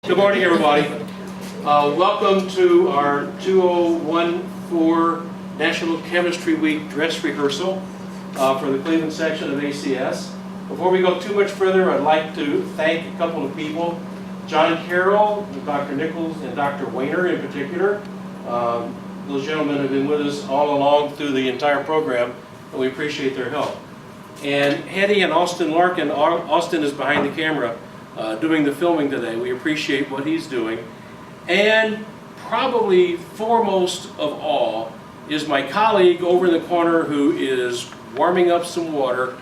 Good morning, everybody. Welcome to our 2014 National Chemistry Week dress rehearsal for the Cleveland section of ACS. Before we go too much further, I'd like to thank a couple of people. John Carroll, Dr. Nichols, and Dr. Weiner in particular. Those gentlemen have been with us all along through the entire program, and we appreciate their help. And Hetty and Austin Larkin. Austin is behind the camera doing the filming today. We appreciate what he's doing. And probably foremost of all is my colleague over in the corner who is warming up some water,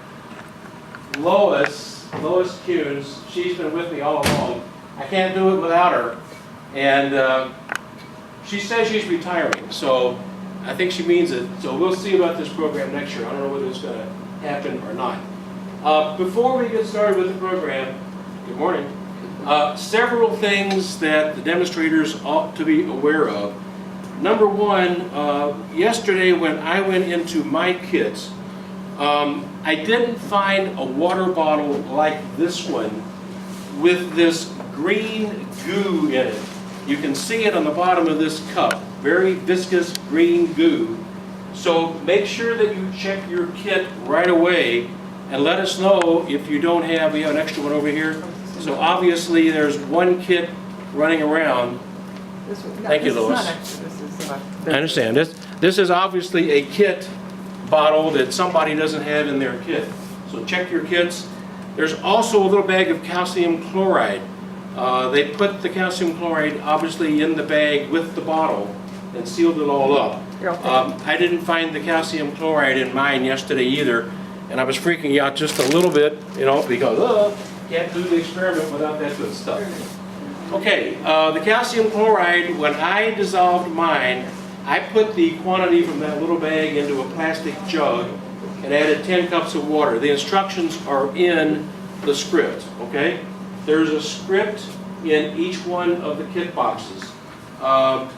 Lois Kuhns. She's been with me all along. I can't do it without her. And she says she's retiring, so I think she means it. So we'll see about this program next year. I don't know whether it's going to happen or not. Before we get started with the program, good morning. Several things that the demonstrators ought to be aware of. Number one, yesterday when I went into my kits, I didn't find a water bottle like this one with this green goo in it. You can see it on the bottom of this cup, very viscous green goo. So make sure that you check your kit right away and let us know if you don't have, we have an extra one over here. So obviously there's one kit running around. Thank you, Lois. I understand. This is obviously a kit bottle that somebody doesn't have in their kit. So check your kits. There's also a little bag of calcium chloride. They put the calcium chloride obviously in the bag with the bottle and sealed it all up. I didn't find the calcium chloride in mine yesterday either, and I was freaking out just a little bit, you know, because can't do the experiment without that good stuff. Okay, the calcium chloride, when I dissolved mine, I put the quantity from that little bag into a plastic jug and added 10 cups of water. The instructions are in the script, okay? There's a script in each one of the kit boxes. I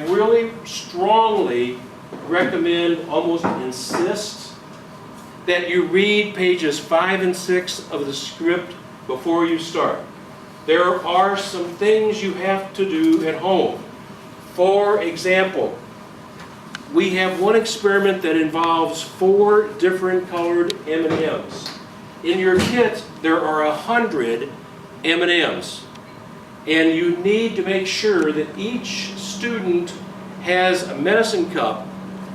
really strongly recommend, almost insist, that you read pages 5 and 6 of the script before you start. There are some things you have to do at home. For example, we have one experiment that involves 4 different colored M&Ms. In your kit, there are 100 M&Ms. And you need to make sure that each student has a medicine cup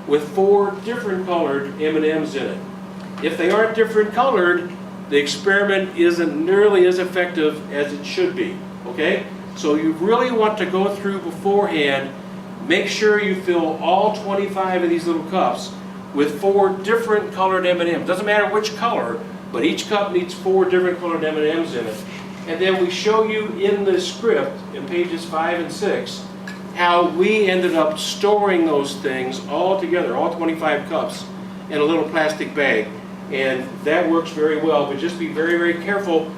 with 4 different colored M&Ms in it. If they aren't different colored, the experiment isn't nearly as effective as it should be, okay? So you really want to go through beforehand, make sure you fill all 25 of these little cups with 4 different colored M&Ms. Doesn't matter which color, but each cup needs 4 different colored M&Ms in it. And then we show you in the script, in pages 5 and 6, how we ended up storing those things all together, all 25 cups, in a little plastic bag. And that works very well, but just be very, very careful.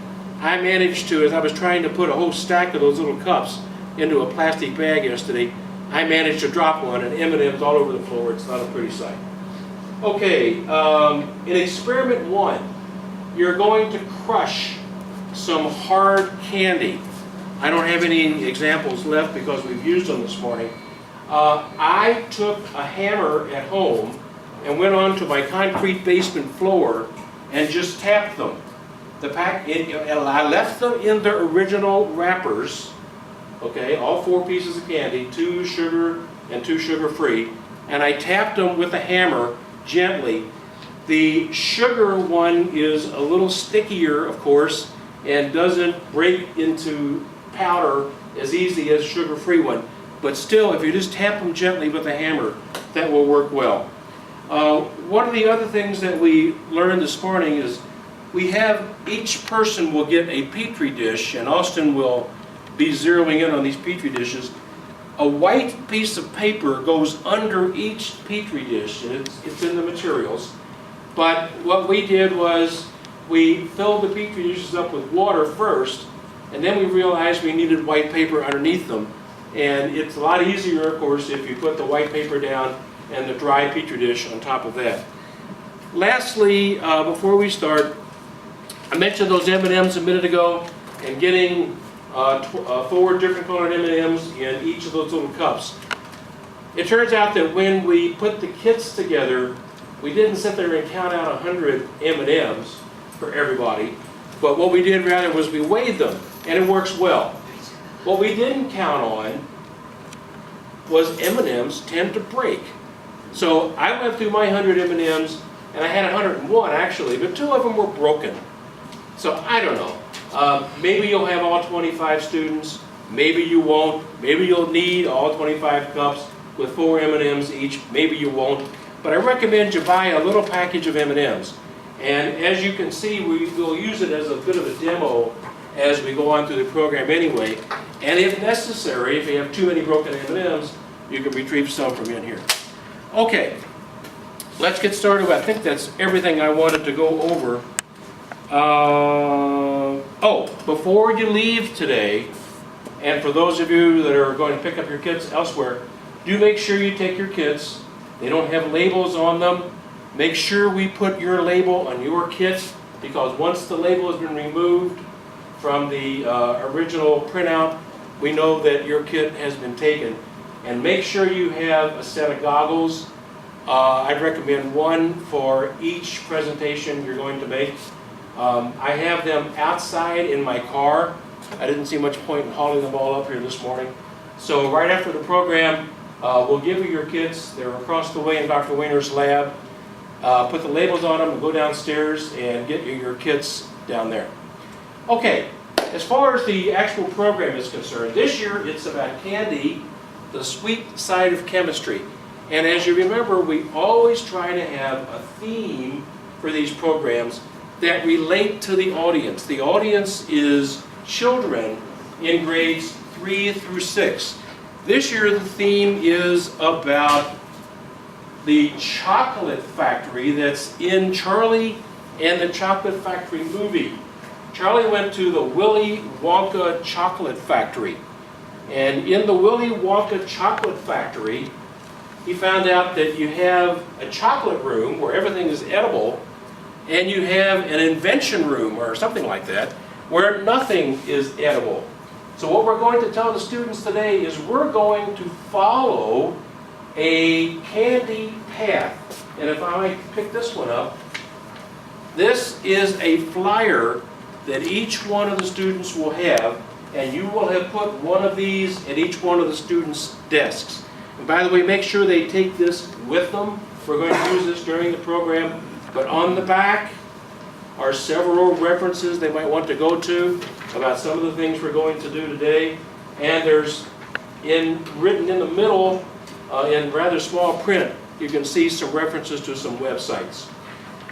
I managed to, as I was trying to put a whole stack of those little cups into a plastic bag yesterday, I managed to drop one and M&Ms all over the floor. It's not a pretty sight. Okay, in experiment 1, you're going to crush some hard candy. I don't have any examples left because we've used them this morning. I took a hammer at home and went onto my concrete basement floor and just tapped them. I left them in their original wrappers, okay, all 4 pieces of candy, 2 sugar and 2 sugar-free, and I tapped them with a hammer gently. The sugar one is a little stickier, of course, and doesn't break into powder as easy as sugar-free one. But still, if you just tap them gently with a hammer, that will work well. One of the other things that we learned this morning is each person will get a Petri dish, and Austin will be zeroing in on these Petri dishes. A white piece of paper goes under each Petri dish, and it's in the materials. But what we did was we filled the Petri dishes up with water first, and then we realized we needed white paper underneath them. And it's a lot easier, of course, if you put the white paper down and the dry Petri dish on top of that. Lastly, before we start, I mentioned those M&Ms a minute ago and getting 4 different colored M&Ms in each of those little cups. It turns out that when we put the kits together, we didn't sit there and count out 100 M&Ms for everybody, but what we did rather was we weighed them, and it works well. What we didn't count on was M&Ms tend to break. So I went through my 100 M&Ms, and I had 101 actually, but 2 of them were broken. So I don't know. Maybe you'll have all 25 students, maybe you won't, maybe you'll need all 25 cups with 4 M&Ms each, maybe you won't. But I recommend you buy a little package of M&Ms. And as you can see, we will use it as a bit of a demo as we go on through the program anyway. And if necessary, if you have too many broken M&Ms, you can retrieve some from in here. Okay, let's get started. I think that's everything I wanted to go over. Before you leave today, and for those of you that are going to pick up your kits elsewhere, do make sure you take your kits. They don't have labels on them. Make sure we put your label on your kit, because once the label has been removed from the original printout, we know that your kit has been taken. And make sure you have a set of goggles. I'd recommend 1 for each presentation you're going to make. I have them outside in my car. I didn't see much point in hauling them all up here this morning. So right after the program, we'll give you your kits. They're across the way in Dr. Weiner's lab. Put the labels on them and go downstairs and get you your kits down there. Okay, as far as the actual program is concerned, this year it's about candy, the sweet side of chemistry. And as you remember, we always try to have a theme for these programs that relate to the audience. The audience is children in grades 3 through 6. This year the theme is about the chocolate factory that's in Charlie and the Chocolate Factory movie. Charlie went to the Willy Wonka Chocolate Factory. And in the Willy Wonka Chocolate Factory, he found out that you have a chocolate room where everything is edible, and you have an invention room or something like that where nothing is edible. So what we're going to tell the students today is we're going to follow a candy path. And if I might pick this one up, this is a flyer that each one of the students will have, and you will have put one of these at each one of the students' desks. And by the way, make sure they take this with them. We're going to use this during the program. But on the back are several references they might want to go to about some of the things we're going to do today. And there's written in the middle, in rather small print, you can see some references to some websites.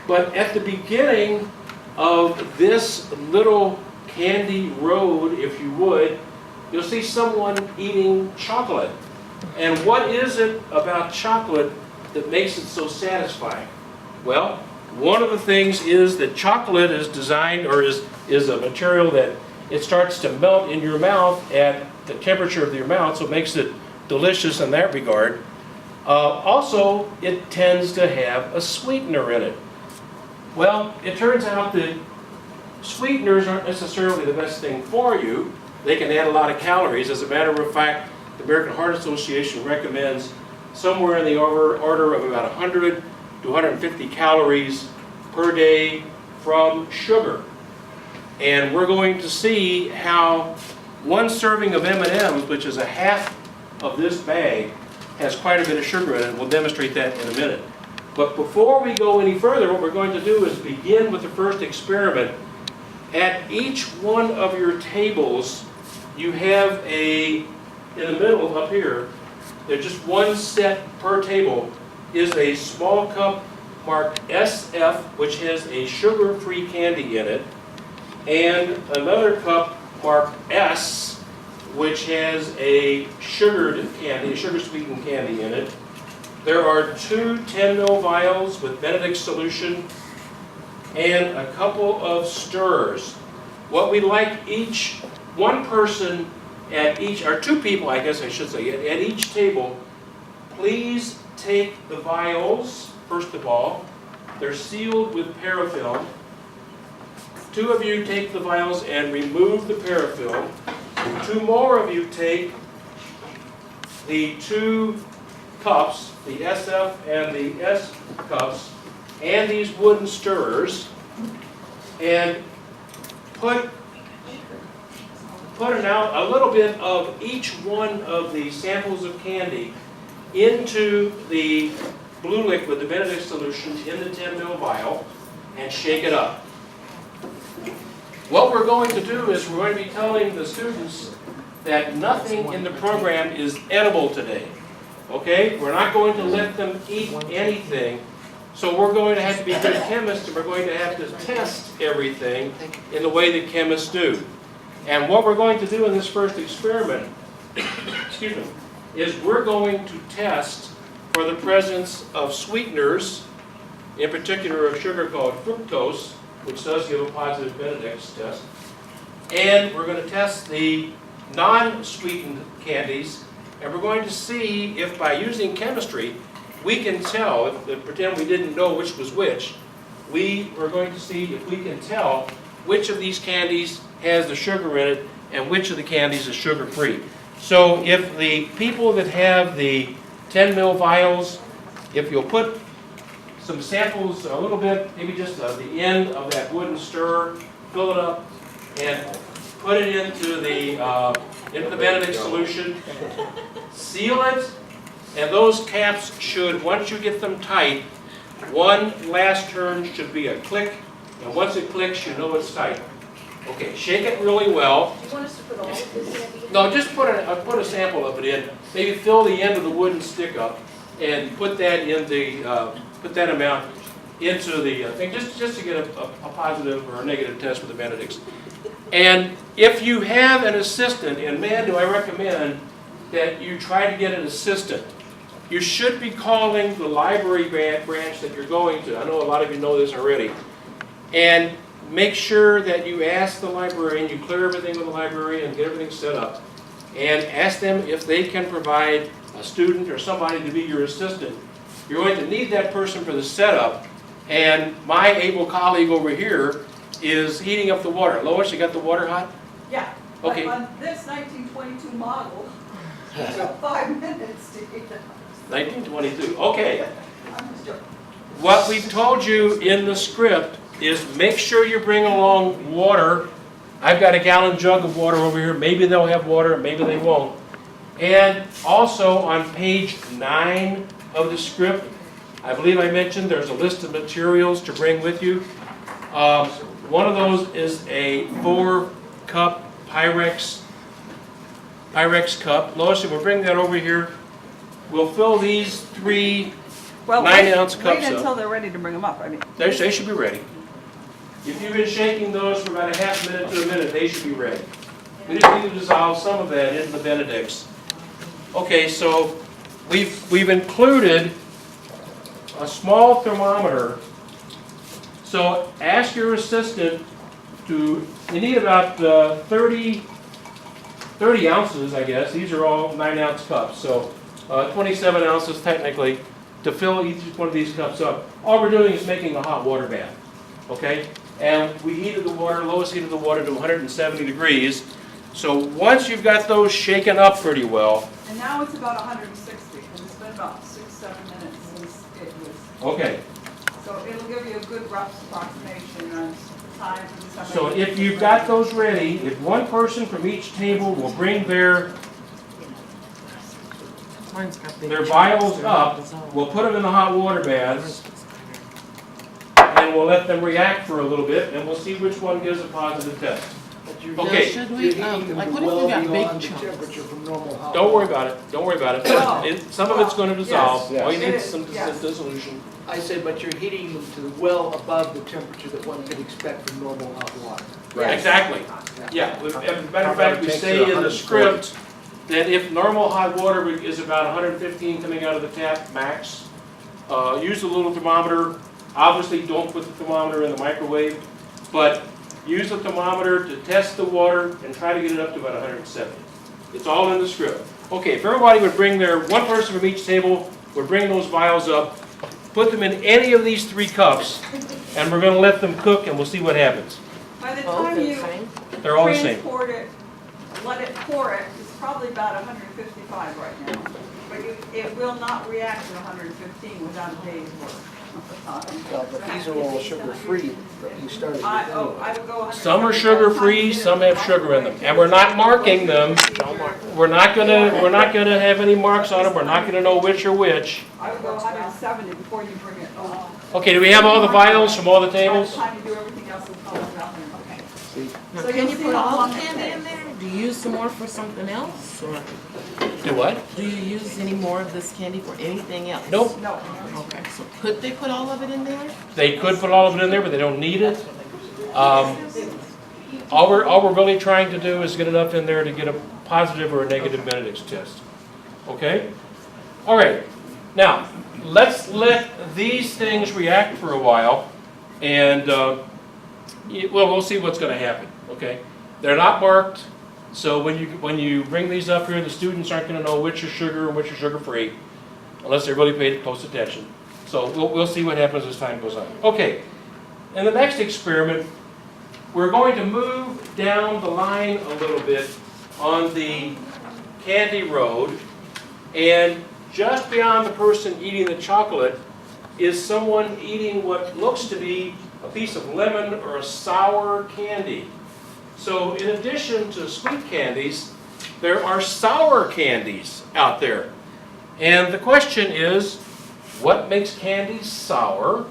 But at the beginning of this little candy road, if you would, you'll see someone eating chocolate. And what is it about chocolate that makes it so satisfying? Well, one of the things is that chocolate is designed, or is a material that it starts to melt in your mouth at the temperature of your mouth, so it makes it delicious in that regard. Also, it tends to have a sweetener in it. Well, it turns out that sweeteners aren't necessarily the best thing for you. They can add a lot of calories. As a matter of fact, the American Heart Association recommends somewhere in the order of about 100 to 150 calories per day from sugar. And we're going to see how one serving of M&Ms, which is a half of this bag, has quite a bit of sugar in it. We'll demonstrate that in a minute. But before we go any further, what we're going to do is begin with the first experiment. At each one of your tables, you have in the middle up here, there's just one set per table, is a small cup marked SF, which has a sugar-free candy in it, and another cup marked S, which has a sugar-sweetened candy in it. There are 2 10 ml vials with Benedict solution and a couple of stirrers. What we like one person at each, or 2 people I guess I should say, at each table, please take the vials, first of all. They're sealed with parafilm. 2 of you take the vials and remove the parafilm. two more of you take the two cups, the SF and the S cups, and these wooden stirrers, and put a little bit of each one of the samples of candy into the blue liquid, the Benedict solution, in the 10 ml vial, and shake it up. What we're going to do is we're going to be telling the students that nothing in the program is edible today. Okay? We're not going to let them eat anything. So we're going to have to be good chemists, and we're going to have to test everything in the way that chemists do. And what we're going to do in this first experiment, excuse me, is we're going to test for the presence of sweeteners, in particular a sugar called fructose, which does give a positive Benedict's test. And we're going to test the non-sweetened candies, and we're going to see if by using chemistry we can tell, if pretend we didn't know which was which, we're going to see if we can tell which of these candies has the sugar in it and which of the candies is sugar-free. So if the people that have the 10 ml vials, if you'll put some samples, a little bit, maybe just the end of that wooden stirrer, fill it up, and put it into the Benedict solution, seal it, and those caps should, once you get them tight, one last turn should be a click, and once it clicks, you know it's tight. Okay, shake it really well. Do you want us to put all of this in? No, just put a sample of it in. Maybe fill the end of the wooden stick up and put that in the put that amount into the thing, just to get a positive or a negative test with the Benedicts. And if you have an assistant, and man, do I recommend that you try to get an assistant. You should be calling the library branch that you're going to. I know a lot of you know this already. And make sure that you ask the librarian, you clear everything with the librarian and get everything set up. And ask them if they can provide a student or somebody to be your assistant. You're going to need that person for the setup. And my able colleague over here is heating up the water. Lois, you got the water hot? Yeah. Okay. But on this 1922 model, it took 5 minutes to heat it. 1922. Okay. I'm just joking. What we've told you in the script is make sure you bring along water. I've got a gallon jug of water over here. Maybe they'll have water, maybe they won't. And also on page 9 of the script, I believe I mentioned there's a list of materials to bring with you. One of those is a 4-cup Pyrex cup. Lois, we'll bring that over here. We'll fill these 3 Well, 9-ounce cups wait until up. they're ready to bring them up. I mean, They should be ready. If you've been shaking those for about a half minute to a minute, they should be ready. We just need to dissolve some of that into the Benedicts. Okay, so we've included a small thermometer. So ask your assistant you need about 30 ounces, I guess. These are all 9-ounce cups, so 27 ounces technically to fill each one of these cups up. All we're doing is making a hot water bath, okay? And we heated the water, Lois heated the water to 170 degrees. So once you've got those shaken up pretty well. and now it's about 160, and it's been about 6-7 minutes since it was. Okay, So it'll give you a good rough approximation on time and stuff. so if you've got those ready, if one person from each table will bring their vials up, we'll put them in the hot water baths, and we'll let them react for a little bit, and we'll see which one gives a positive test. Okay, Should we, like, what if you got big chunks? don't worry about it, don't worry about it. Some of it's going to dissolve, Yes, all you need it is is, some yes. dissolution. I said, but you're heating them to well above the temperature that one could expect from normal hot water. Yes. Exactly, yeah. As a matter of fact, we say in the script that if normal hot water is about 115 coming out of the tap max, use a little thermometer. Obviously, don't put the thermometer in the microwave, but use the thermometer to test the water and try to get it up to about 170. It's all in the script. Okay, if everybody would bring one person from each table would bring those vials up, put them in any of these 3 cups, and we're going to let them cook, and we'll see what happens. By the Both time the you same? They're all the same. transport it let it pour it, it's probably about 155 right now. But it will not react to 115 without a day's work of time. Well, but these are all sugar-free that you started with I anyway. would go 100. Some are sugar-free, some have sugar in them, and we're not marking them. We're not gonna have any marks on them, we're not gonna know which are which. I would go 170 before you bring it over. Okay, do we have all the vials from all the By the tables? time you do everything else, it'll probably nothing. Okay. See, Now, So can you'll you see put how all long the it candy takes. in there? Do you use some more for something else? Or Do what? do you use any more of this candy for anything else? Nope. No. Okay, so could they put all of it in there? They could put all of it in there, but they don't need it. All we're really trying to do is get enough in there to get a positive or a negative Benedict's test. Okay? All right. Now, let's let these things react for a while, and we'll see what's going to happen. Okay? They're not marked, so when you bring these up here, the students aren't going to know which is sugar and which is sugar-free, unless they really paid close attention. So we'll see what happens as time goes on. Okay. In the next experiment, we're going to move down the line a little bit on the candy road, and just beyond the person eating the chocolate is someone eating what looks to be a piece of lemon or a sour candy. So in addition to sweet candies, there are sour candies out there. And the question is, what makes candies sour?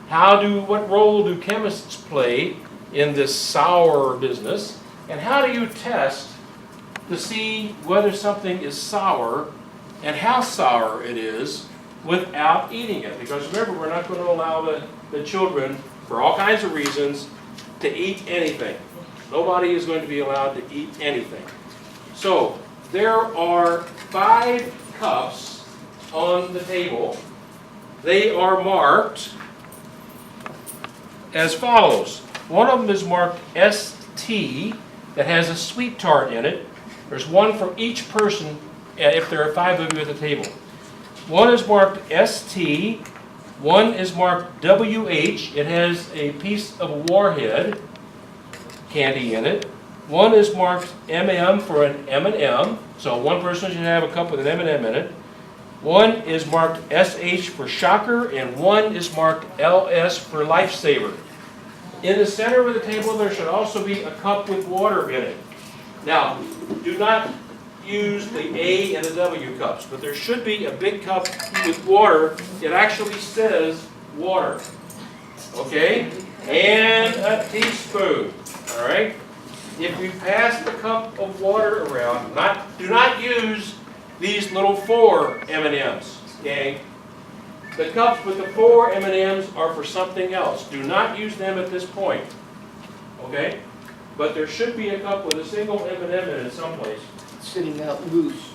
What role do chemists play in this sour business? And how do you test to see whether something is sour and how sour it is without eating it? Because remember, we're not going to allow the children, for all kinds of reasons, to eat anything. Nobody is going to be allowed to eat anything. So there are 5 cups on the table. They are marked as follows. One of them is marked ST, that has a sweet tart in it. There's one for each person, if there are 5 of you at the table. One is marked ST, one is marked WH, it has a piece of warhead candy in it. One is marked MM for an M&M, so one person should have a cup with an M&M in it. One is marked SH for shocker, and one is marked LS for lifesaver. In the center of the table, there should also be a cup with water in it. Now, do not use the A and the W cups, but there should be a big cup with water. It actually says water. Okay? And a teaspoon. All right? If we pass the cup of water around, do not use these little 4 M&Ms, okay? The cups with the 4 M&Ms are for something else. Do not use them at this point, okay? But there should be a cup with a single M&M in it someplace. sitting out loose.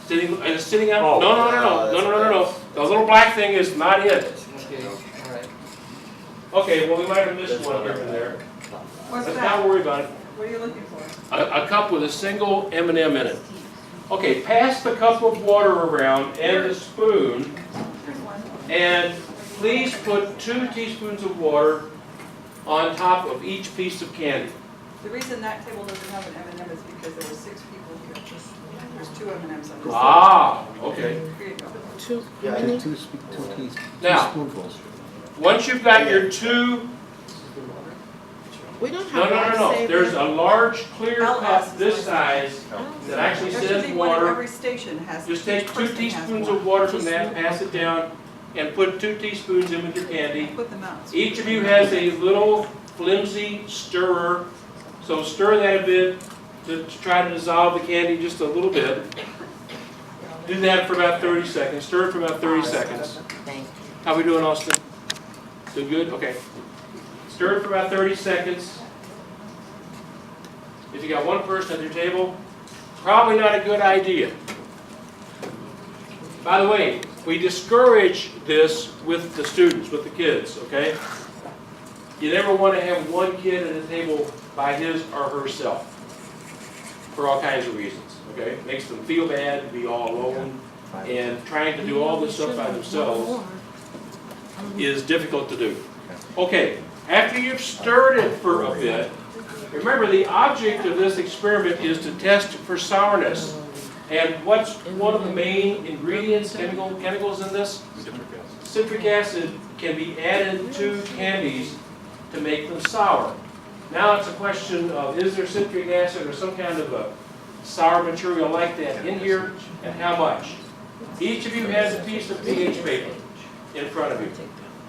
Sitting out? Oh, No. The little black thing is not it. Okay, all right. Okay, well, we might have missed one here and there. What's Let's that? not worry about it. What are you looking for? A cup with a single M&M in it. Okay, pass the cup of water around and the spoon, Here's one. and please put 2 teaspoons of water on top of each piece of candy. The reason that table doesn't have an M&M is because there were 6 people here. There's 2 M&Ms on this. Ah, okay. Here you go. Two. Yeah, how many? two Now- teaspoonfuls. Once you've got your 2, We don't have no. lifesaver. There's a large clear LS cup is this what it size that actually There should says be one in water. every station has. Just each take 2 person has teaspoons one. of water from that, pass it down, and put 2 teaspoons in with your candy. Put them out. Each of you has a little flimsy stirrer, so stir that a bit to try to dissolve the candy just a little bit. Do that for about 30 seconds. Stir it for about 30 seconds. Thank you. How we doing, Austin? Doing good? Okay. Stir it for about 30 seconds. If you got one person at your table, probably not a good idea. By the way, we discourage this with the students, with the kids, okay? You never want to have one kid at a table by his or herself for all kinds of reasons, okay? Makes them feel bad to be all alone, and trying to do all this stuff by themselves is difficult to do. Okay, after you've stirred it for a bit, Remember, the object of this experiment is to test for sourness. And what's one of the main ingredients, chemicals in this? Citric acid can be added to candies to make them sour. Now it's a question of, is there citric acid or some kind of a sour material like that in here, and how much? Each of you has a piece of pH paper in front of you,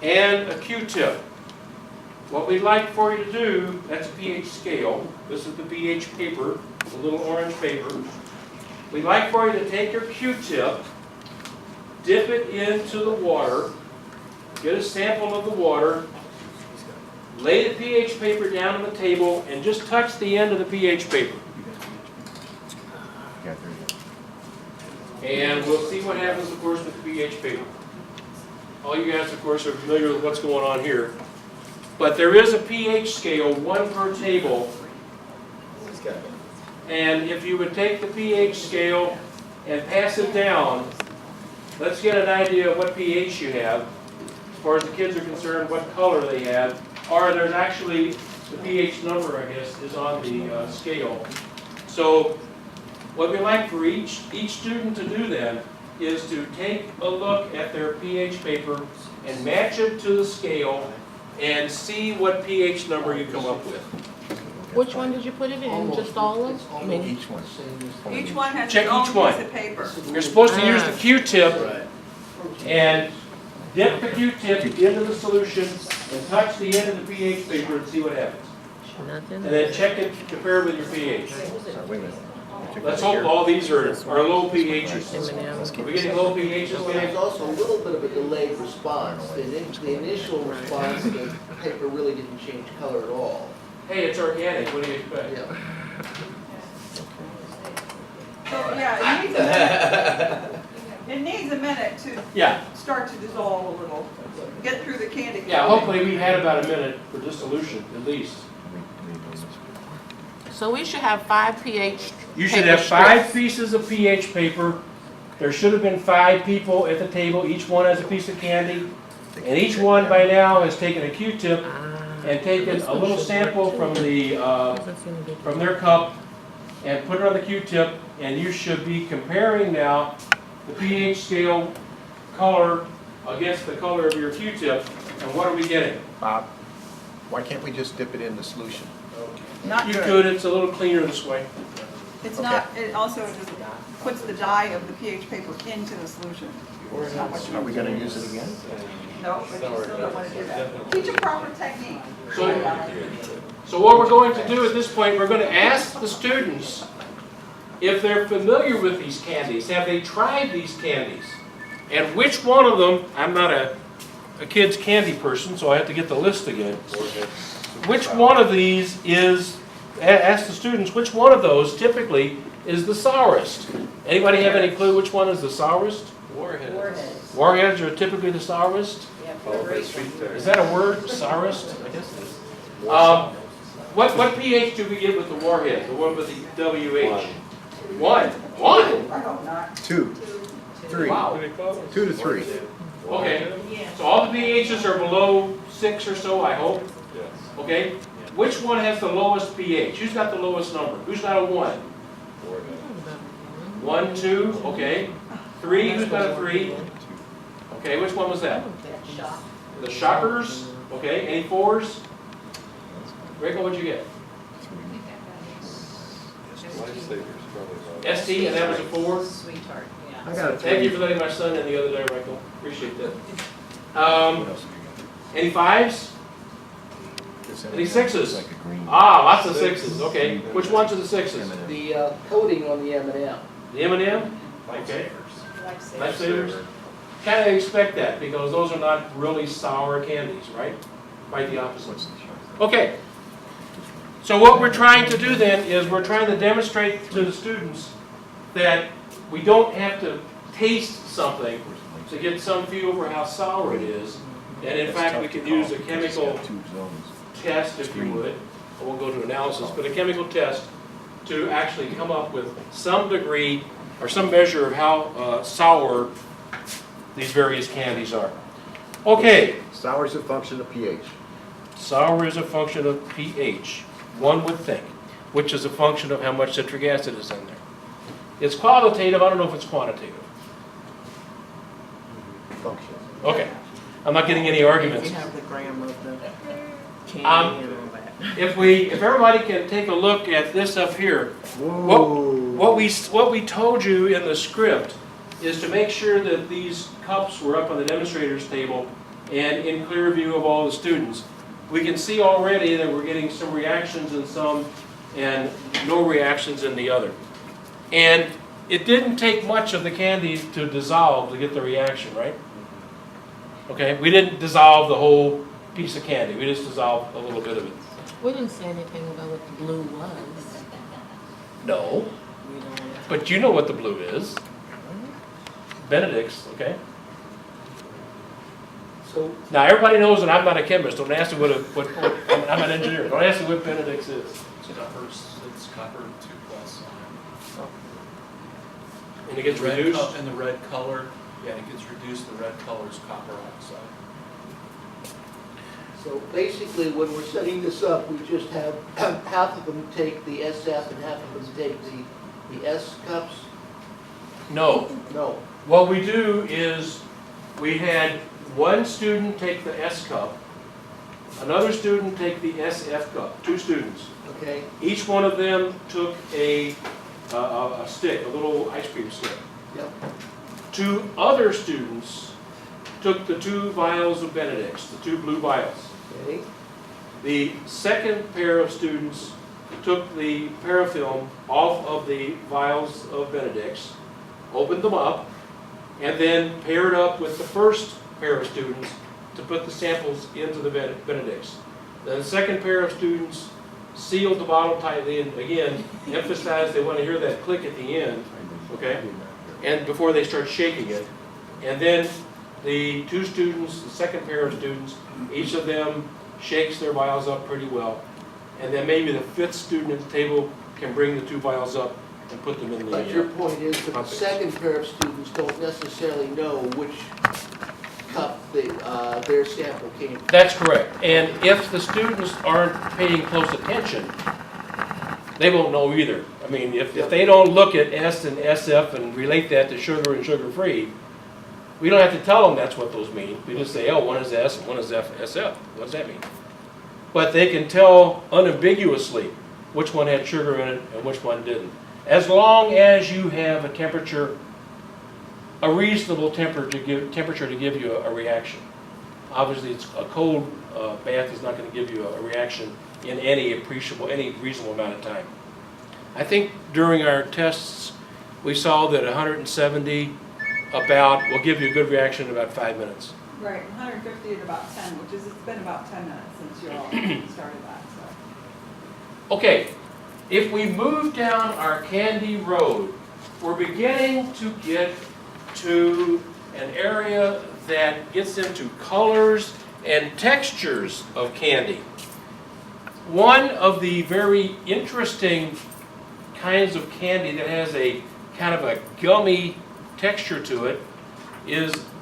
and a Q-tip. What we'd like for you to do, that's a pH scale. This is the pH paper, the little orange paper. We'd like for you to take your Q-tip, dip it into the water, get a sample of the water, lay the pH paper down on the table, and just touch the end of the pH paper. And we'll see what happens, of course, with the pH paper. All you guys, of course, are familiar with what's going on here. But there is a pH scale, 1 per table. And if you would take the pH scale and pass it down, let's get an idea of what pH you have. As far as the kids are concerned, what color they have. Or there's actually, the pH number, I guess, is on the scale. So what we like for each student to do then is to take a look at their pH paper and match it to the scale and see what pH number you come up with. Which one did you put it in? Just all of them? I mean, Each one. Each one has Check its own each one. piece of paper. You're supposed to use the Q-tip and dip the Q-tip into the solution and touch the end of the pH paper and see what happens. nothing. And then check it, compare it with your pH. Sorry, wait a minute. Let's hope all these are low pHs. M&Ms. Are we getting low pHs, There's Dave? also a little bit of a delayed response. The initial response, the paper really didn't change color at all. Hey, it's organic, what do you expect? Yeah. So, yeah, it needs a minute. It needs a minute to Yeah, start to dissolve a little, get through the candy. yeah, hopefully we've had about a minute for dissolution, at least. So we should have 5 pH. You should paper have 5 strips. pieces of pH paper. There should have been 5 people at the table, each one has a piece of candy. And each one by now has taken a Q-tip and taken a little sample from their cup and put it on the Q-tip, and you should be comparing now the pH scale color against the color of your Q-tip, and what are we getting? Bob, why can't we just dip it in the solution? Not You good. could, it's a little cleaner this way. It's not, it also just puts the dye of the pH paper into the solution. It's not what you Are we gonna use it again? No, but you still don't want to do that. Teach a proper technique. So what we're going to do at this point, we're going to ask the students if they're familiar with these candies. Have they tried these candies? And which one of them, I'm not a kid's candy person, so I have to get the list again. Which one of these is, ask the students, which one of those typically is the sourest? Anybody have any clue which one is the sourest? Warheads. Warheads are typically the sourest? Yeah, Puerto Rico. Is that a word, sourest? I guess it is. What pH do we get with the warhead, the one with the WH? 1. 1? I hope not. 2, 3, Wow. 2 to 3. Okay, so all the pHs are below 6 or so, I hope? Okay, which one has the lowest pH? Who's got the lowest number? Who's got a 1? 1, 2, okay. 3, who's got a 3? Okay, which one was that? Shock. The Shockers, okay, any 4s? Rachel, what'd you get? ST, and that was a 4? Sweetheart, yeah. I got a Thank you 3. for letting my son in the other day, Rachel. Appreciate that. What else have you got? Any 5s? This Any M&M 6s? is like a green. Ah, lots of 6s, okay. Which ones are the 6s? M&M. The coating on the M&M. The M&M? Okay. Lifesaver. Lifesavers? Kind of expect that, because those are not really sour candies, right? Quite the opposite. What's the shot? Okay. So what we're trying to do then is we're trying to demonstrate to the students that we don't have to taste something to get some feel for how sour it is. And in fact, we can use a chemical test, if you would. I won't go to analysis, but a chemical test to actually come up with some degree or some measure of how sour these various candies are. Okay, Sour is a function of pH. sour is a function of pH. one would think, which is a function of how much citric acid is in there. It's qualitative, I don't know if it's quantitative. Function. Okay, I'm not getting any arguments. You have the gram of the candy Um, and all that. If everybody can take a look at this up here, Whoa. what we told you in the script is to make sure that these cups were up on the demonstrators table and in clear view of all the students. We can see already that we're getting some reactions in some and no reactions in the other. And it didn't take much of the candy to dissolve to get the reaction, right? Okay, we didn't dissolve the whole piece of candy, we just dissolved a little bit of it. We didn't say anything about what the blue was. No, We don't. but you know what the blue is. Benedict's, okay? So, Now, everybody knows that I'm not a chemist, don't ask me I'm an engineer, don't ask me what Benedict's is. It's copper 2+. And it gets Red reduced? And the red color, yeah, it gets reduced, the red color is copper oxide. so basically, when we're setting this up, we just have half of them take the SF and half of them take the S cups? No. No. What we do is, we had one student take the S cup, another student take the SF cup, 2 students. Okay, Each one of them took a stick, a little ice cream stick. yep, 2 other students took the 2 vials of Benedict's, the 2 blue vials. okay, The second pair of students took the parafilm off of the vials of Benedict's, opened them up, and then paired up with the first pair of students to put the samples into the Benedict's. Then the second pair of students sealed the bottle tightly, and again, emphasized they want to hear that click at the end, okay? And before they start shaking it. And then the 2 students, the second pair of students, each of them shakes their vials up pretty well. And then maybe the 5th student at the table can bring the 2 vials up and put them in the. but your point is that the second pair of students don't necessarily know which cup their sample came from. That's correct. And if the students aren't paying close attention, they won't know either. I mean, if they don't look at S and SF and relate that to sugar and sugar-free, we don't have to tell them that's what those mean. We just say, oh, one is S and one is SF. What does that mean? But they can tell unambiguously which one had sugar in it and which one didn't. As long as you have a temperature, a reasonable temperature to give you a reaction. Obviously, it's a cold bath is not going to give you a reaction in any reasonable amount of time. I think during our tests, we saw that 170 will give you a good reaction in about 5 minutes. Right, 150 at about 10, which is, it's been about 10 minutes since you all started that, so. Okay, if we move down our candy road, we're beginning to get to an area that gets into colors and textures of candy. One of the very interesting kinds of candy that has a kind of a gummy texture to it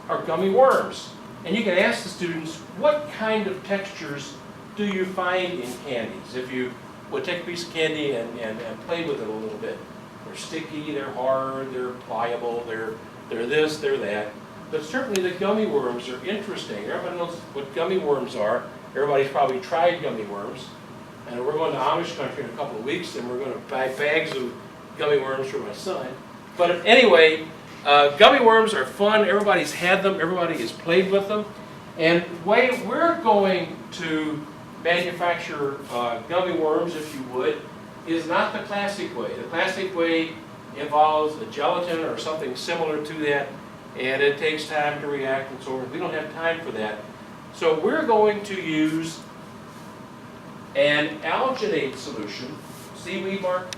are gummy worms. And you can ask the students, what kind of textures do you find in candies? If you would take a piece of candy and play with it a little bit. They're sticky, they're hard, they're pliable, they're this, they're that. But certainly the gummy worms are interesting. Everybody knows what gummy worms are. Everybody's probably tried gummy worms. And we're going to Amish country in a couple of weeks, and we're going to buy bags of gummy worms for my son. But anyway, gummy worms are fun. Everybody's had them. Everybody has played with them. And the way we're going to manufacture gummy worms, if you would, is not the classic way. The classic way involves a gelatin or something similar to that, and it takes time to react and so on. We don't have time for that. So we're going to use an alginate solution. Seaweed, Mark?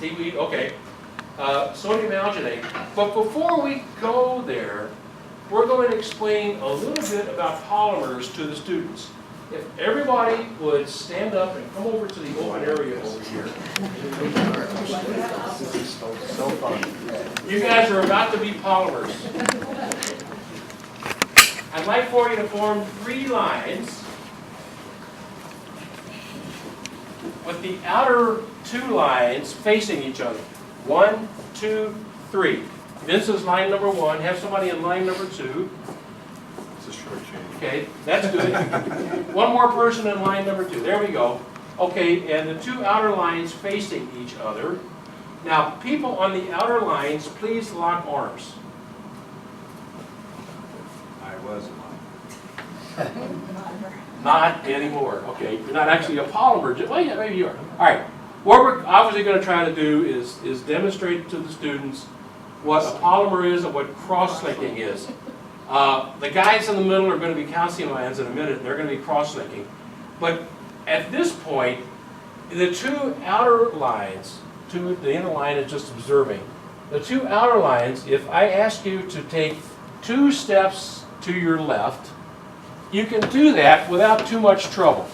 Seaweed, okay. Sodium alginate. But before we go there, we're going to explain a little bit about polymers to the students. If everybody would stand up and come over to the open area over here. This is so fun. You guys are about to be polymers. I'd like for you to form 3 lines. with the outer two lines facing each other. 1, 2, 3. This is line number 1. Have somebody in line number 2. It's a short change. Okay, that's good. One more person in line number 2. There we go. Okay, and the two outer lines facing each other. Now, people on the outer lines, please lock arms. I was one. Not anymore. Okay, you're not actually a polymer. Well, yeah, maybe you are. All right. What we're obviously going to try to do is demonstrate to the students what a polymer is and what cross-linking is. The guys in the middle are going to be calcium ions in a minute. They're going to be cross-linking. But at this point, the two outer lines, the inner line is just observing. The two outer lines, if I ask you to take 2 steps to your left, you can do that without too much trouble.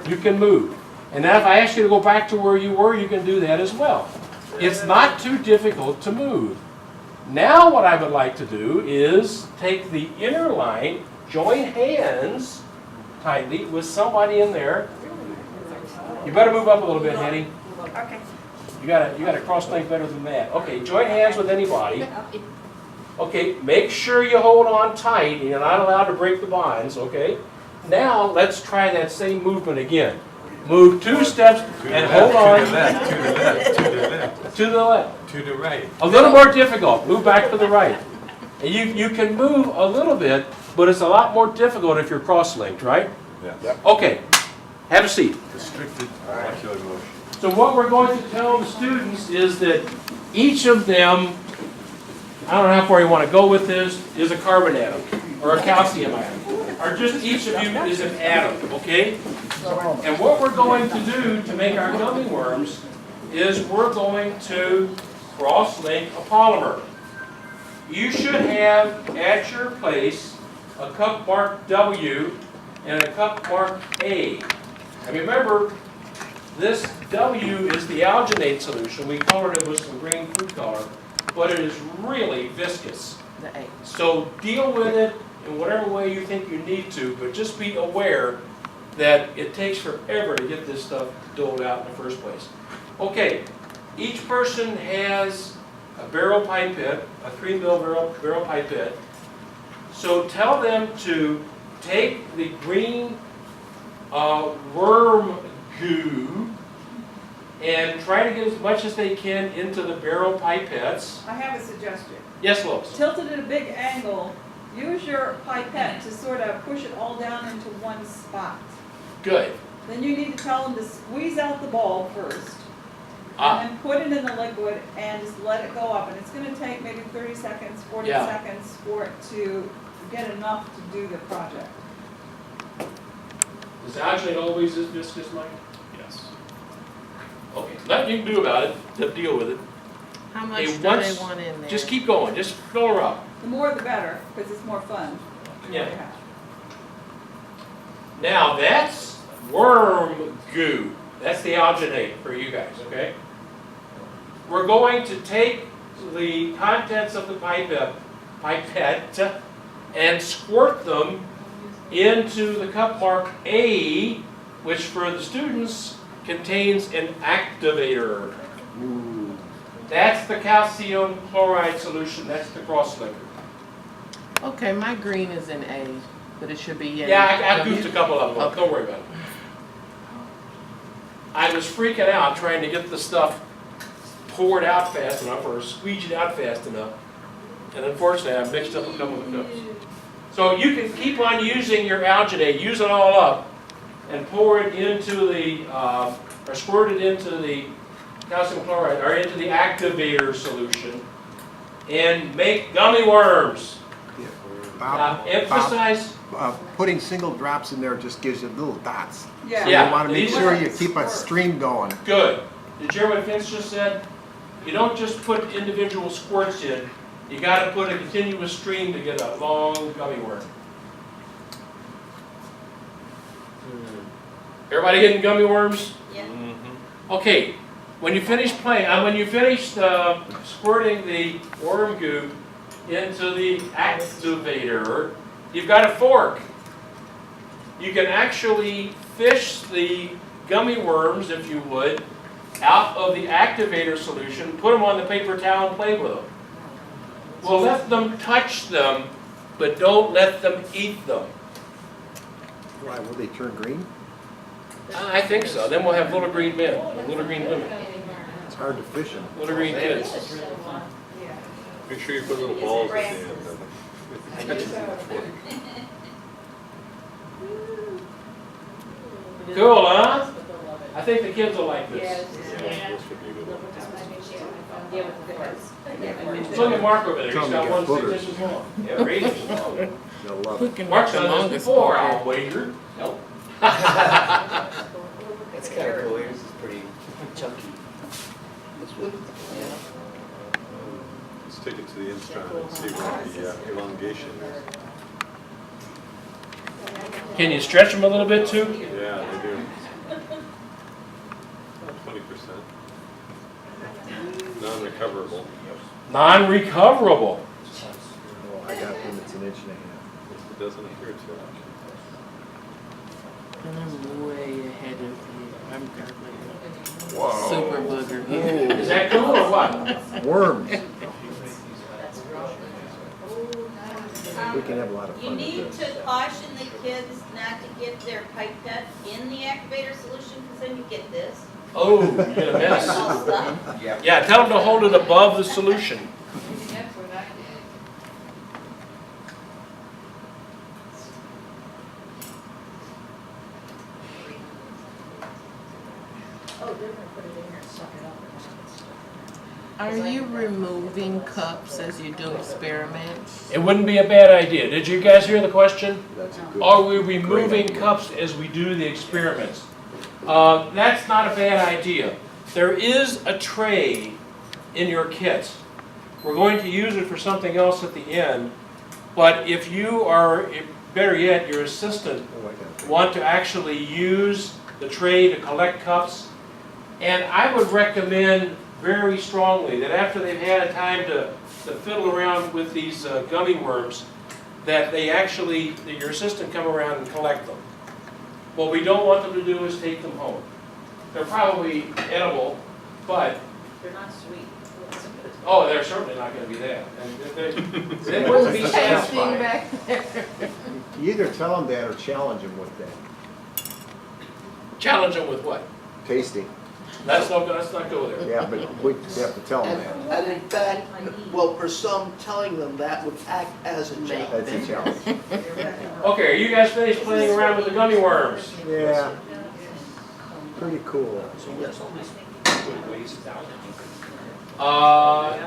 You can move. And now if I ask you to go back to where you were, you can do that as well. It's not too difficult to move. Now what I would like to do is take the inner line, join hands tightly with somebody in there. You better move up a little bit, Henny. Okay. You gotta cross-link better than that. Okay, join hands with anybody. Okay, make sure you hold on tight, and you're not allowed to break the bonds, okay? Now, let's try that same movement again. Move 2 steps and hold on To the left, to the left, to the left, to the left. to the right. A little more difficult, move back to the right. And you can move a little bit, but it's a lot more difficult if you're cross-linked, right? Yeah. Okay, have a seat. Restricted molecular motion. So what we're going to tell the students is that each of them, I don't know how far you want to go with this, is a carbon atom or a calcium atom. Or just each of you is an atom, okay? And what we're going to do to make our gummy worms is we're going to cross-link a polymer. You should have at your place a cup marked W and a cup marked A. And remember, this W is the alginate solution. We colored it with some green food color, but it is really viscous. The A. So deal with it in whatever way you think you need to, but just be aware that it takes forever to get this stuff doled out in the first place. Okay, each person has a barrel pipette, a 3 mil barrel pipette. So tell them to take the green worm goo and try to get as much as they can into the barrel pipettes. I have a suggestion. Yes, Lois? Tilt it at a big angle, use your pipette to sort of push it all down into one spot. Good. Then you need to tell them to squeeze out the ball first, Ah. and then put it in the liquid and just let it go up. And it's gonna take maybe 30 seconds, 40 Yeah. seconds for it to get enough to do the project. Is alginate always this viscous, Mike? Yes. Okay, nothing you can do about it, to deal with it. How much Hey, do they once- want in there? Just keep going, just fill her up. The more the better, because it's more fun. The more Yeah. you have. Now, that's worm goo. That's the alginate for you guys, okay? We're going to take the contents of the pipette and squirt them into the cup marked A, which for the students contains an activator. That's the calcium chloride solution, that's the cross-linker. Okay, my green is in A, but it should be in. Yeah, I goofed a couple of them up, Okay. don't worry about it. I was freaking out trying to get the stuff poured out fast enough or squeeged out fast enough. And unfortunately, I mixed up a couple of cups. So you can keep on using your alginate, use it all up, and pour it into the, or squirt it into the calcium chloride, or into the activator solution, and make gummy worms. Now, emphasize, Putting single drops in there just gives you little dots. Yeah. So Yeah, you want to make these sure are- you keep a stream going. good. Did you hear what Vince just said? You don't just put individual squirts in, you gotta put a continuous stream to get a long gummy worm. Everybody getting gummy worms? Yeah. Okay, when you finish playing, when you finish squirting the worm goo into the activator, you've got a fork. You can actually fish the gummy worms, if you would, out of the activator solution, put them on the paper towel and play with them. Well, let them touch them, but don't let them eat them. Why, will they turn green? I think so. Then we'll have little green men, little green women, It's hard to fish them. little green kids. It's really fun. Make sure you put little balls at the end. Cool, huh? I think the kids will like this. Yeah, this would be good. Yeah, with the birds. Look at Mark over there. He's Tell got me one to get 6 inches long. Yeah, 8 inches long. They'll love Who it. can Mark's make the done this longest before, poker? I'll wager. Nope. It's kind of cool, yours is pretty chunky. This would, Let's take it to the instrument and see what the elongation is. Can you stretch them a little bit too? Yeah, they do. 20%. Non-recoverable. Non-recoverable. Oh, I got one that's 1.5 inches. It doesn't appear to. And I'm way ahead of you. I'm garbling. Whoa. Super booger here. Is that cool or what? Worms. That's We can have a lot of You fun with need this. to caution the kids not to get their pipette in the activator solution, because then you get this. Oh, you get a mess. All stuff. Yeah, tell them to hold it above the solution. That's what I did. Oh, they're gonna put it in here and suck it up and have it stuck in there. Are you removing cups as you do experiments? It wouldn't be a bad idea. Did you guys hear the question? That's a good. Are we removing Great idea. cups as we do the experiments? That's not a bad idea. There is a tray in your kit. We're going to use it for something else at the end, but if you are, better yet, your assistant Oh, I got it. want to actually use the tray to collect cups, and I would recommend very strongly that after they've had time to fiddle around with these gummy worms, that they actually, that your assistant come around and collect them. What we don't want them to do is take them home. They're probably edible, but, They're not sweet. oh, they're certainly not gonna be that. And they wouldn't be Tasting satisfied. back there. You either tell them that or challenge them with that. Challenge them with what? Tasting. Let's not go there. Yeah, but we have to tell them and, that. and in fact, well, for some, telling them that would act as a challenge. That's a challenge. Okay, are you guys finished playing around with the gummy worms? Yeah. Pretty cool.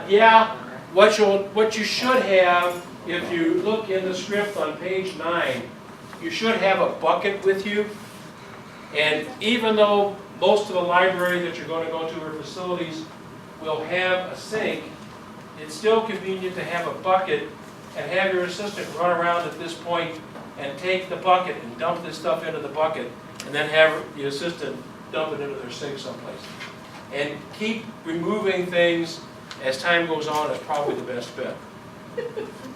Yeah, what you should have, if you look in the script on page 9, you should have a bucket with you. And even though most of the library that you're going to go to or facilities will have a sink, it's still convenient to have a bucket and have your assistant run around at this point and take the bucket and dump this stuff into the bucket, and then have the assistant dump it into their sink someplace. And keep removing things as time goes on is probably the best bet.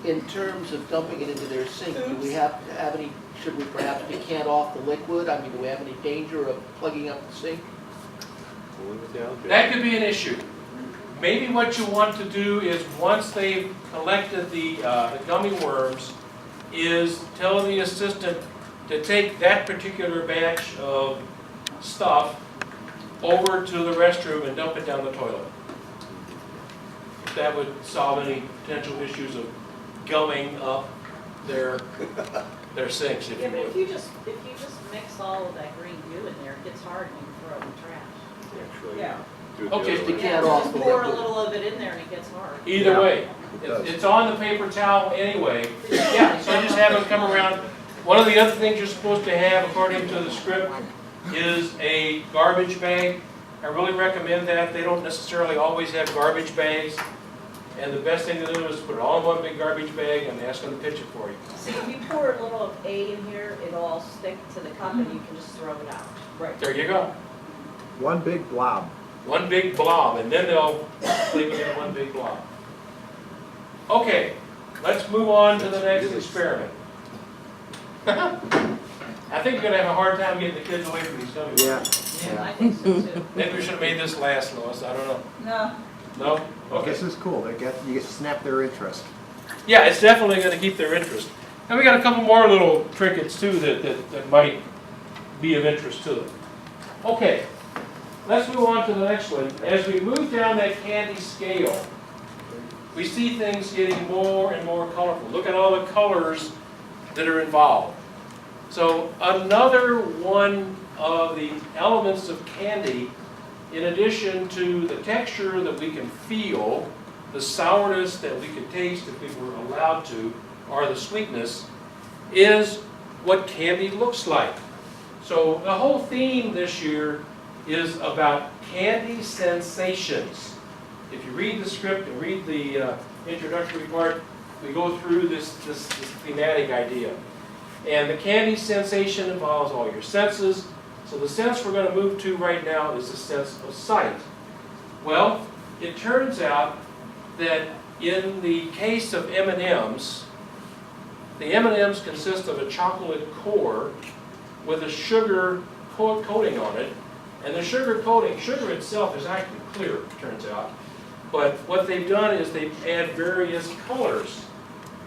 In terms of dumping it into their sink, do we have to have any, should we perhaps decant off the liquid? I mean, do we have any danger of plugging up the sink? Pulling it down. That could be an issue. Maybe what you want to do is, once they've collected the gummy worms, is tell the assistant to take that particular batch of stuff over to the restroom and dump it down the toilet. That would solve any potential issues of gumming up their sinks, if Yeah, you but if would. you just mix all of that green goo in there, it gets hard and you can throw it in the trash. Actually, Yeah. do it the Okay, other way. decant Yeah, off just the pour a liquid. little of it in there and it gets hard. Either Yeah, way, it does. it's on the paper towel anyway. Yeah, so just have them come around. One of the other things you're supposed to have, according to the script, is a garbage bag. I really recommend that. They don't necessarily always have garbage bags. And the best thing to do is put it all in one big garbage bag and ask them to pitch it for you. See, if you pour a little of A in here, it'll all stick to the cup and you can just throw it out. Right. There you go. One big blob. One big blob, and then they'll leave it in one big blob. Okay, let's move on to the next experiment. I think you're gonna have a hard time getting the kids away from these gummy bears. Yeah. I think so too. Maybe we should have made this last, Lois, I don't know. No, No? Okay. This is cool. You get to snap their interest. Yeah, it's definitely gonna keep their interest. And we got a couple more little trinkets too that might be of interest to them. Okay, let's move on to the next one. As we move down that candy scale, we see things getting more and more colorful. Look at all the colors that are involved. So another one of the elements of candy, in addition to the texture that we can feel, the sourness that we can taste if we were allowed to, or the sweetness, is what candy looks like. So the whole theme this year is about candy sensations. If you read the script and read the introductory part, we go through this thematic idea. And the candy sensation involves all your senses. So the sense we're going to move to right now is the sense of sight. Well, it turns out that in the case of M&Ms, the M&Ms consist of a chocolate core with a sugar coating on it. And the sugar coating, sugar itself is actually clear, it turns out. But what they've done is they've added various colors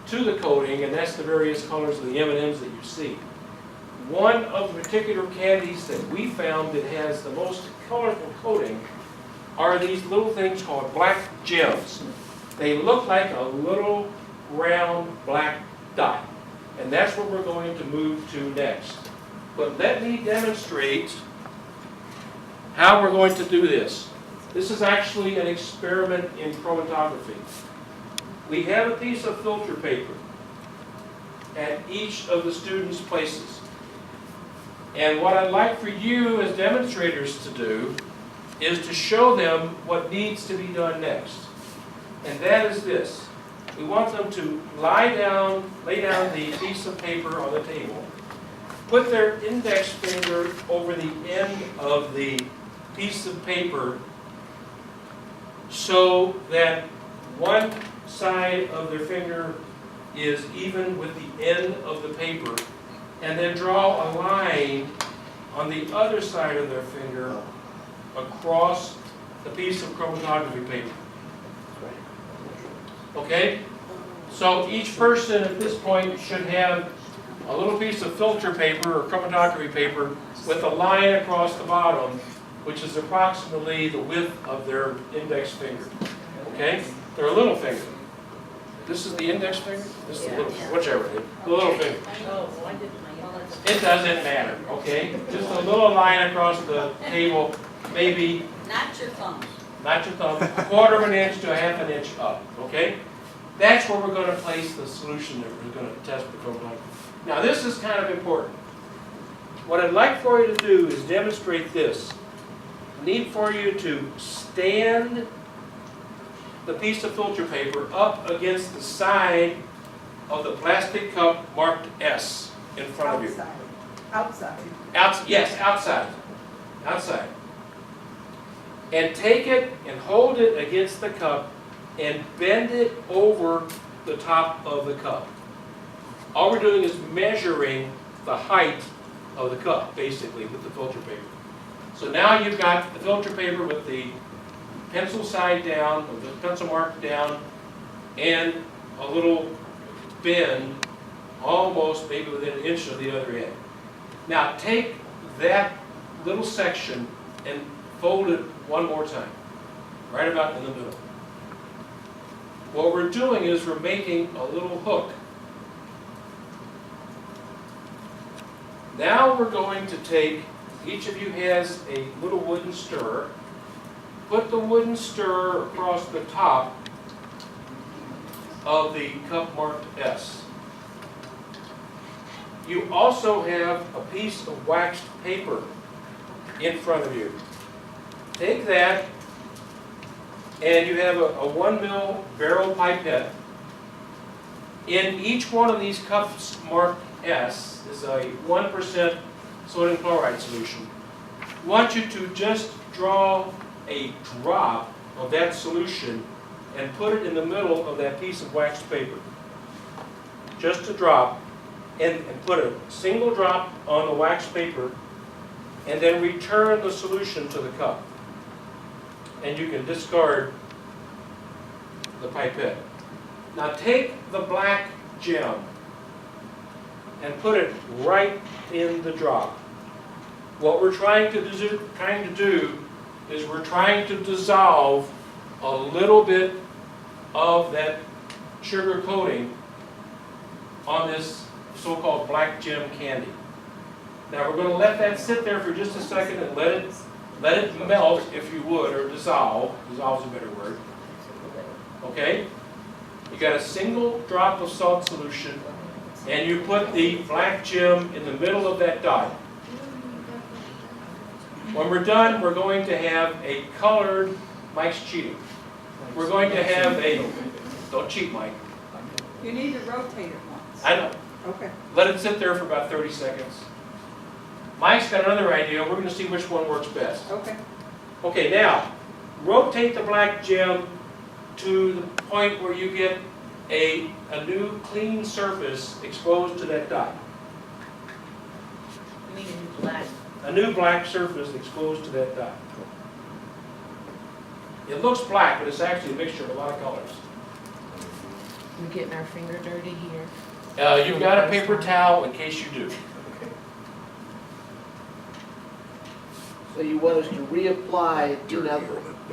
to the coating, and that's the various colors of the M&Ms that you see. One of the particular candies that we found that has the most colorful coating are these little things called black gems. They look like a little round black dot. And that's what we're going to move to next. But let me demonstrate how we're going to do this. This is actually an experiment in chromatography. We have a piece of filter paper at each of the students' places. And what I'd like for you as demonstrators to do is to show them what needs to be done next. And that is this. We want them to lay down the piece of paper on the table, put their index finger over the end of the piece of paper so that one side of their finger is even with the end of the paper, and then draw a line on the other side of their finger across the piece of chromatography paper. Okay? So each person at this point should have a little piece of filter paper or chromatography paper with a line across the bottom, which is approximately the width of their index finger. Okay? Their little finger. This is the index finger? This is the little, whichever it is. The little finger. Oh, why didn't I? It doesn't matter, okay? Just a little line across the table, maybe, Not your thumb. not your thumb, 1/4 of an inch to 1/2 an inch up, okay? That's where we're going to place the solution that we're going to test the chromatography. Now this is kind of important. What I'd like for you to do is demonstrate this. I need for you to stand the piece of filter paper up against the side of the plastic cup marked S in front of you. outside. Yes, outside. Outside. And take it and hold it against the cup and bend it over the top of the cup. All we're doing is measuring the height of the cup, basically, with the filter paper. So now you've got the filter paper with the pencil side down, or the pencil mark down, and a little bend, almost maybe within an inch of the other end. Now take that little section and fold it one more time, right about in the middle. What we're doing is we're making a little hook. Now we're going to take, each of you has a little wooden stirrer, put the wooden stirrer across the top of the cup marked S. You also have a piece of waxed paper in front of you. Take that, and you have a 1 ml barrel pipette. In each one of these cups marked S is a 1% sodium chloride solution. I want you to just draw a drop of that solution and put it in the middle of that piece of waxed paper. Just a drop. and put a single drop on the wax paper, and then return the solution to the cup. And you can discard the pipette. Now take the black gem and put it right in the drop. What we're trying to do is we're trying to dissolve a little bit of that sugar coating on this so-called black gem candy. Now we're going to let that sit there for just a second and let it melt, if you would, or dissolve. Dissolve is a better word. Okay? You got a single drop of salt solution, and you put the black gem in the middle of that dot. When we're done, we're going to have a colored, Mike's cheating. We're going to have a, don't cheat, Mike. You need to rotate it once. I know. Okay. Let it sit there for about 30 seconds. Mike's got another idea. We're going to see which one works best. Okay. Okay, now, rotate the black gem to the point where you get a new clean surface exposed to that dot. You mean in black? A new black surface exposed to that dot. It looks black, but it's actually a mixture of a lot of colors. We're getting our finger dirty here. You've got a paper towel in case you do. So you want us to reapply,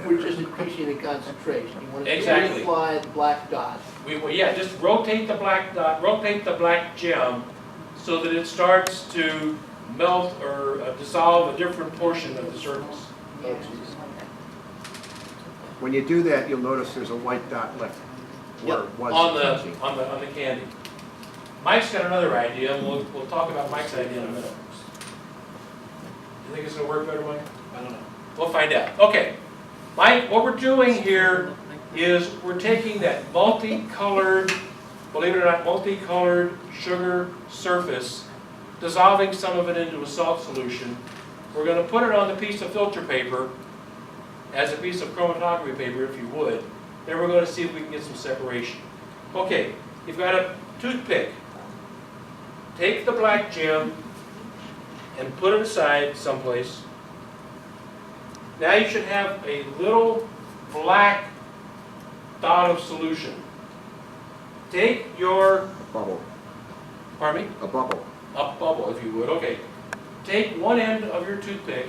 we're just increasing the concentration. You want us to Exactly. reapply the black dot. Yeah, just rotate the black dot, rotate the black gem so that it starts to melt or dissolve a different portion of the surface. When you do that, you'll notice there's a white dot left where it was On touching. the candy. Mike's got another idea, and we'll talk about Mike's idea in a minute. You think it's gonna work better, Mike? I don't know. We'll find out. Okay. Mike, what we're doing here is we're taking that multicolored, believe it or not, multicolored sugar surface, dissolving some of it into a salt solution. We're going to put it on the piece of filter paper as a piece of chromatography paper, if you would. Then we're going to see if we can get some separation. Okay, you've got a toothpick. Take the black gem and put it aside someplace. Now you should have a little black dot of solution. Take your, A bubble, pardon me? a bubble. A bubble, if you would. Okay. Take one end of your toothpick,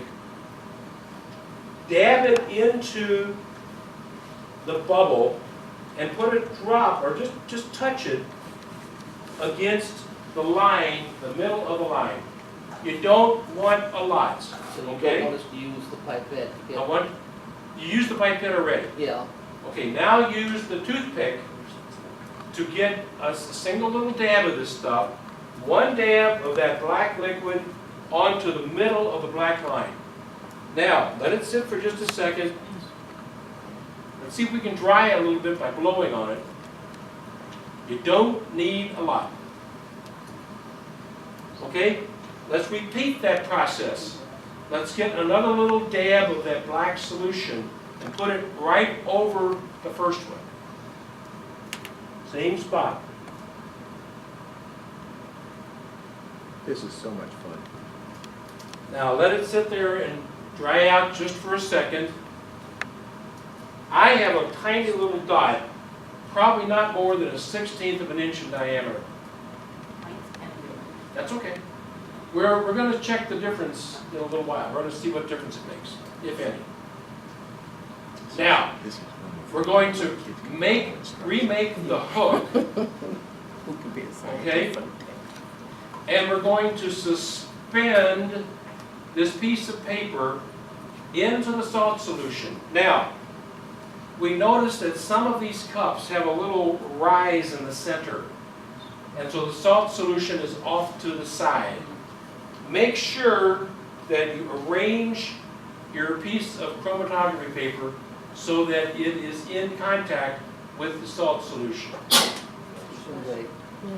dab it into the bubble, and put a drop, or just touch it against the line, the middle of the line. You don't want a lot. So you don't Okay? want us to use the pipette to I get, want, you used the pipette already. yeah. Okay, now use the toothpick to get a single little dab of this stuff, one dab of that black liquid onto the middle of the black line. Now, let it sit for just a second. Let's see if we can dry it a little bit by blowing on it. You don't need a lot. Okay, let's repeat that process. Let's get another little dab of that black solution and put it right over the first one. Same spot. This is so much fun. Now let it sit there and dry out just for a second. I have a tiny little dot, probably not more than 1/16 of an inch in diameter. That's okay. We're going to check the difference in a little while. We're going to see what difference it makes, if any. Now, we're going to remake the hook, Who could be a scientist? okay? And we're going to suspend this piece of paper into the salt solution. Now, we notice that some of these cups have a little rise in the center. And so the salt solution is off to the side. Make sure that you arrange your piece of chromatography paper so that it is in contact with the salt solution.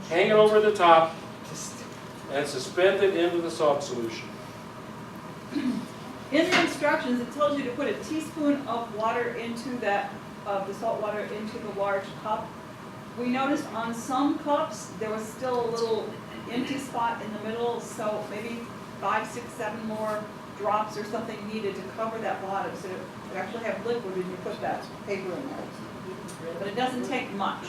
Hang it over the top and suspend it into the salt solution. In the instructions, it tells you to put a teaspoon of water into that, of the salt water into the large cup. We noticed on some cups, there was still a little empty spot in the middle, so maybe 5, 6, 7 more drops or something needed to cover that bottom, so you actually have liquid when you put that paper in there. But it doesn't take much.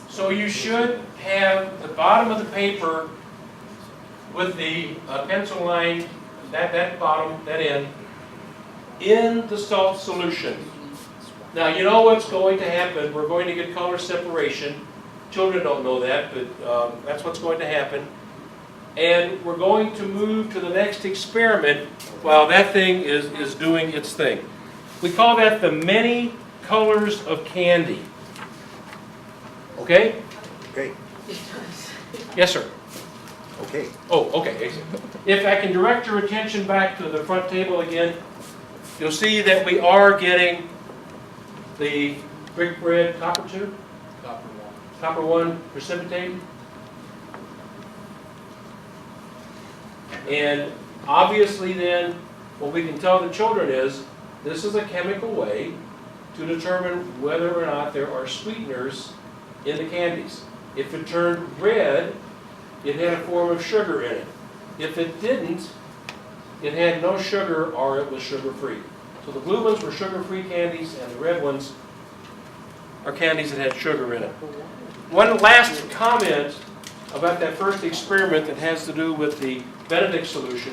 So you should have the bottom of the paper with the pencil line, that bottom, that end, in the salt solution. Now, you know what's going to happen. We're going to get color separation. Children don't know that, but that's what's going to happen. And we're going to move to the next experiment while that thing is doing its thing. We call that the many colors of candy. Okay? Okay, Yes, sir. okay. Oh, okay. If I can direct your attention back to the front table again, you'll see that we are getting the brick red copper tube, Copper one. copper one precipitate. And obviously then, what we can tell the children is, this is a chemical way to determine whether or not there are sweeteners in the candies. If it turned red, it had a form of sugar in it. If it didn't, it had no sugar or it was sugar-free. So the blue ones were sugar-free candies and the red ones are candies that had sugar in it. One last comment about that first experiment that has to do with the Benedict solution.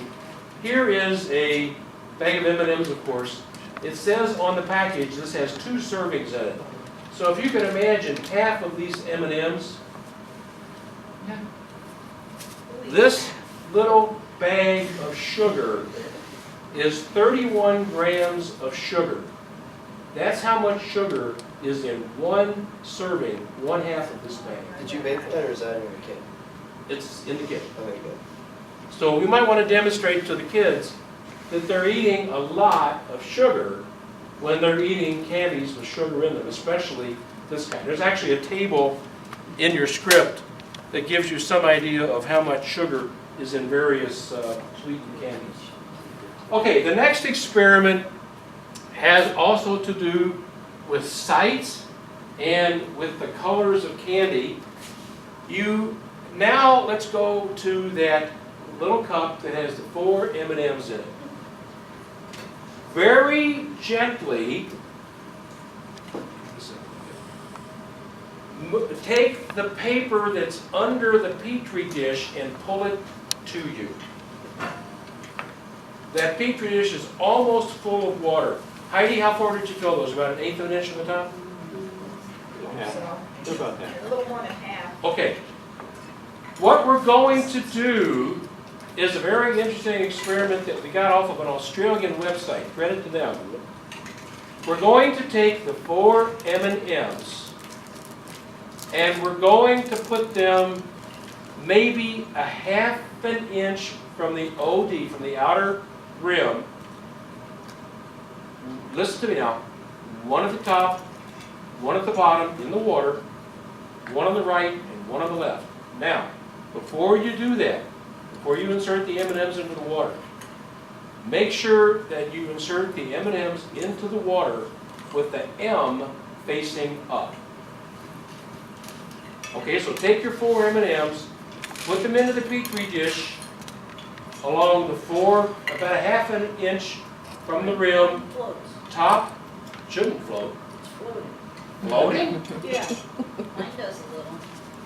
Here is a bag of M&Ms, of course. It says on the package this has 2 servings in it. So if you can imagine half of these M&Ms, this little bag of sugar is 31 grams of sugar. That's how much sugar is in 1 serving, 1/2 of this bag. Did you make that or is that in your kit? It's in the kit. Okay, good. So we might want to demonstrate to the kids that they're eating a lot of sugar when they're eating candies with sugar in them, especially this kind. There's actually a table in your script that gives you some idea of how much sugar is in various sweetened candies. Okay, the next experiment has also to do with sight and with the colors of candy. Now let's go to that little cup that has the 4 M&Ms in it. Very gently take the paper that's under the Petri dish and pull it to you. That Petri dish is almost full of water. Heidi, how far did you fill those? About 1/8 of an inch from the top? Yeah, about that. A little more than half. Okay. What we're going to do is a very interesting experiment that we got off of an Australian website. Credit to them. We're going to take the 4 M&Ms and we're going to put them maybe 1/2 an inch from the OD, from the outer rim. Listen to me now. 1 at the top, 1 at the bottom in the water, 1 on the right, and 1 on the left. Now, before you do that, before you insert the M&Ms into the water, make sure that you insert the M&Ms into the water with the M facing up. Okay, so take your 4 M&Ms, put them into the Petri dish along the 4, about 1/2 an inch from the rim, Floats. top, shouldn't float. It's floating. Floating? Yeah. Mine does a little.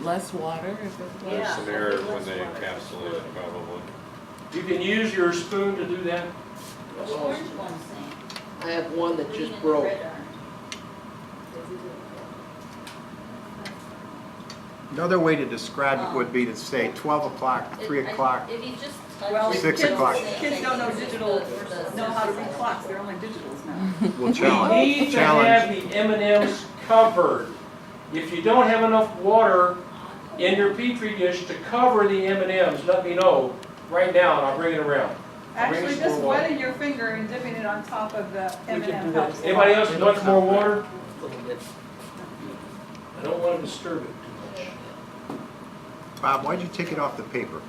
Less water if it's Yeah. There's some error when they encapsulate it, probably. You can use your spoon to do that. The orange one's saying. I have one that Green just and broke. red aren't. Another way to describe it would be to say 12 o'clock, 3 o'clock. If you just. Well, 6 kids- o'clock. Kids don't know digital, know how to read clocks, they're only digitals now. We'll We challenge. need to have the M&Ms covered. If you don't have enough water in your Petri dish to cover the M&Ms, let me know right now and I'll bring it around. I'll bring Actually, you some just more water. wetting your finger and dipping it on top of the We can M&M do that. helps. a lot. Anybody else want more water? Little bit. I don't want to disturb it too much. Bob, why'd you take it off the paper?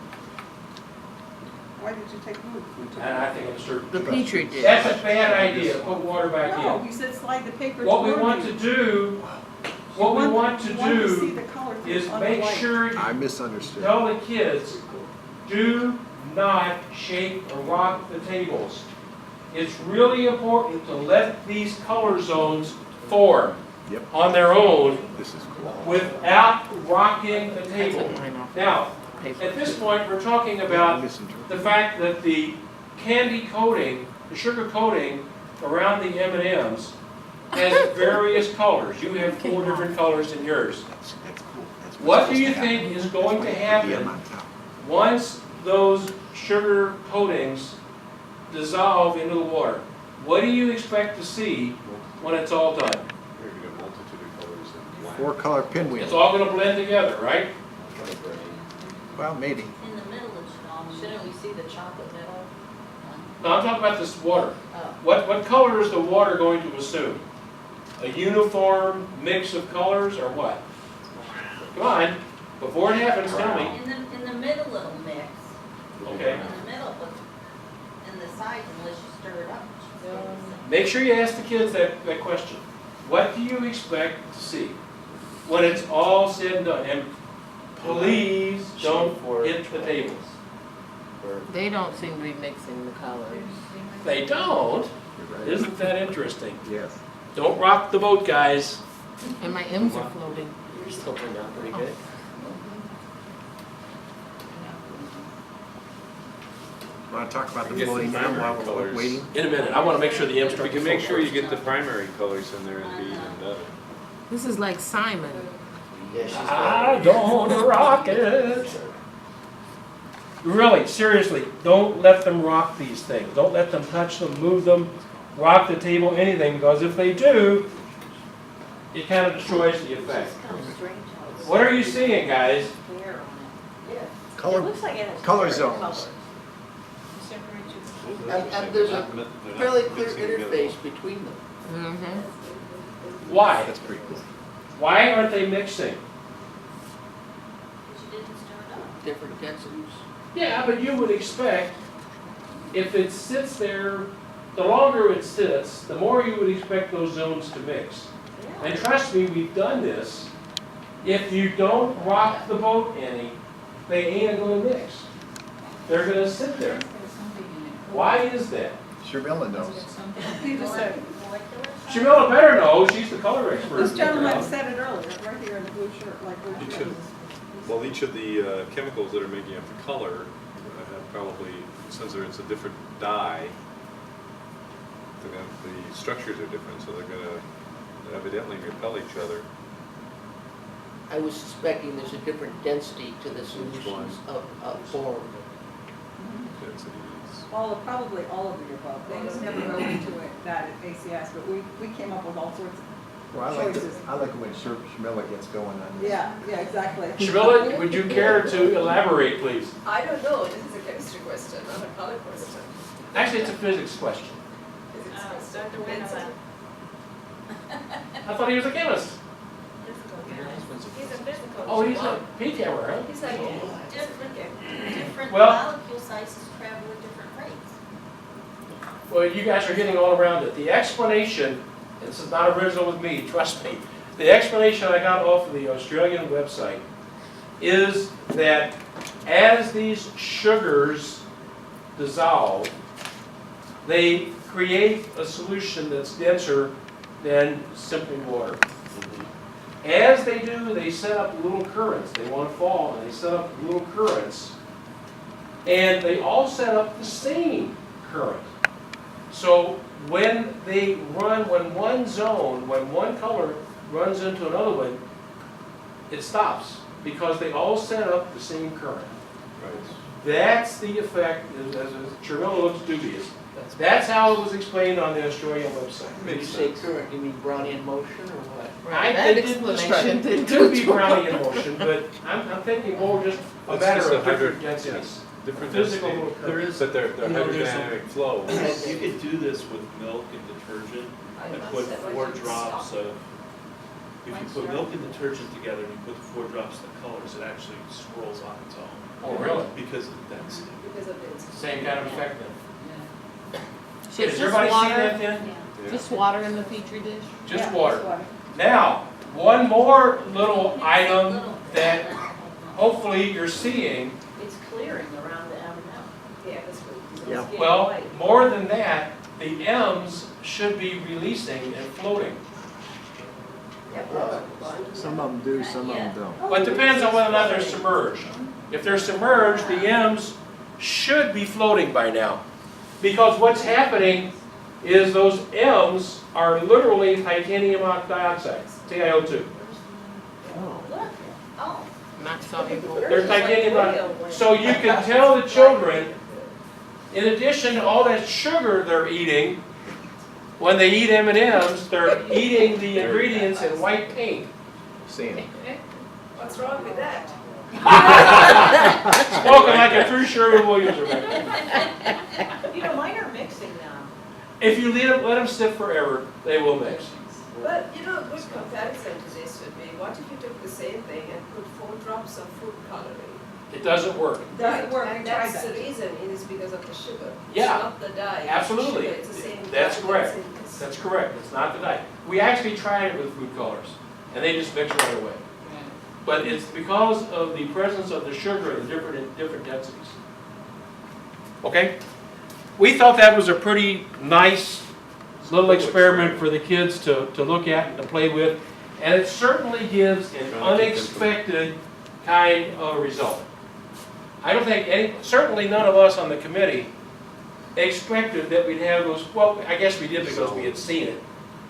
Why did you take food? And I think it's disturbed The too much. Petri dish. That's a bad idea, put water back No, in. you said slide the paper What we toward want you. to do What we want to see do the color is on the make light. sure I you misunderstood. tell the kids, do not shake or rock the tables. It's really important to let these color zones form Yep. on their own This is cool. without rocking the I table. took mine off Now, paper. at this point, we're talking I about misinterpreted. the fact that the candy coating, the sugar coating around the M&Ms has various colors. You have 4 different colors in yours. That's cool. That's What what's do you supposed to think is going to Put the M happen on top. once those sugar coatings dissolve into the water? What do you expect to see when it's all done? You're gonna get a multitude of colors and black. 4-color pinwheel. It's all gonna blend together, right? Well, maybe. In the middle, it should all. Shouldn't we see the chocolate middle? No, I'm talking about this water. Oh. What color is the water going to assume? A uniform mix of colors or what? Come on, before it happens, tell me. In the middle it'll mix, Okay. in the middle, but in the sides, unless you stir it up. it should stay the same. Make sure you ask the kids that question. What do you expect to see when it's all said and done? And please don't hit the tables. They don't seem to be mixing the colors. They don't? You're right. Isn't that interesting? Yes. Don't rock the boat, guys. And my M's are floating. You're still turned out pretty good. Want to talk about the Get the floating M primary while we're colors. waiting? In a minute, I want to make sure the M's We start to can make flow sure you first. get the primary colors in there and be even better. This is like Simon. Yeah, she's I don't rock it. Really, seriously, don't let them rock these things. Don't let them touch them, move them, rock the table, anything, because if they do, it kind of destroys the effect. It's kind of strange how it's What are you seeing, guys? clear on it. Yeah. It Color, looks like it has color clear zones. colors. And there's a fairly clear interface between them. Mm-hmm. Why? That's pretty cool. Why aren't they mixing? But you didn't stir it up. Different densities. Yeah, but you would expect, if it sits there, the longer it sits, the more you would expect those zones to mix. Yeah. And trust me, we've done this. If you don't rock the boat any, they ain't gonna mix. They're gonna sit there. Why is that? Shermilla knows. He just said, Molecular science? Jamila better know, she's the color expert. this gentleman said it earlier, right here in the blue shirt, like blue You shirt. should- Well, each of the chemicals that are making up the color have probably, since it's a different dye, the structures are different, so they're gonna evidently repel each other. I was suspecting there's a different density to the solutions of form. Densities. Probably all of the above. They just never go into it, that at ACS, but we came up with all sorts of, Well, I like Choices. it when Shermilla gets going on this. yeah, exactly. Jamila, would you care to elaborate, please? I don't know, this is a chemistry question, not a color question. Actually, it's a physics question. Dr. Winson. I thought he was a chemist. He's a physical. Oh, he's a peak hammer, huh? He's like, Different Well- molecule sizes travel at different rates. Well, you guys are getting all around it. The explanation, this is not original with me, trust me. The explanation I got off of the Australian website is that as these sugars dissolve, they create a solution that's denser than simply water. As they do, they set up little currents. They want to fall, and they set up little currents. And they all set up the same current. So when they run, when one color runs into another one, it stops because they all set up the same current. Right. That's the effect, as Chernobyl looks dubious. That's how it was explained on the Australian website. When you say current, you mean Brownian motion or what? I That didn't explanation It didn't could do be it. Brownian motion, but I'm thinking more just a It's matter just a of different hydro- densities. Different Physical density. will occur. There is, But they're You know, there's a- hydrodynamic flow. you could do this with milk and detergent and put 4 drops of, if you put milk and detergent together and you put 4 drops of the colors, it actually swirls on its own. Oh, really? Because of the density. Because of its. Same kind of effect then. So Has it's just everybody seen water, that then? Yeah. just water in the petri dish? Just Yeah, water. just water. Now, one more little item that hopefully you're seeing. It's clearing around the M&M. Yeah, that's what. Yeah. Well, more than that, the M's should be releasing and floating. Some of them do, some of them don't. But it depends on whether or not they're submerged. If they're submerged, the M's should be floating by now. Because what's happening is those M's are literally titanium dioxide, TiO2. Oh, Not soluble. They're titanium dioxide. So you can tell the children, in addition to all that sugar they're eating, when they eat M&Ms, they're eating the ingredients in white paint. Sand. What's wrong with that? Spoken like a true Sherwin-Williams Rebecca. You know, mine are mixing now. If you let them sit forever, they will mix. But, you know, a good comparison to this would be, what if you took the same thing and put 4 drops of food coloring? It doesn't work. Doesn't work, And we tried that's the that. reason, it is because of the sugar. Yeah. It's not the dye. Absolutely. Sugar, it's the same That's dye correct. in this. That's correct. It's not the dye. We actually tried it with food colors, and they just mix right away. But it's because of the presence of the sugar in different densities. Okay? We thought that was a pretty nice little experiment for the kids to look at and to play with, and it certainly gives an unexpected kind of result. I don't think certainly none of us on the committee expected that we'd have those, well, I guess we did because we had seen it.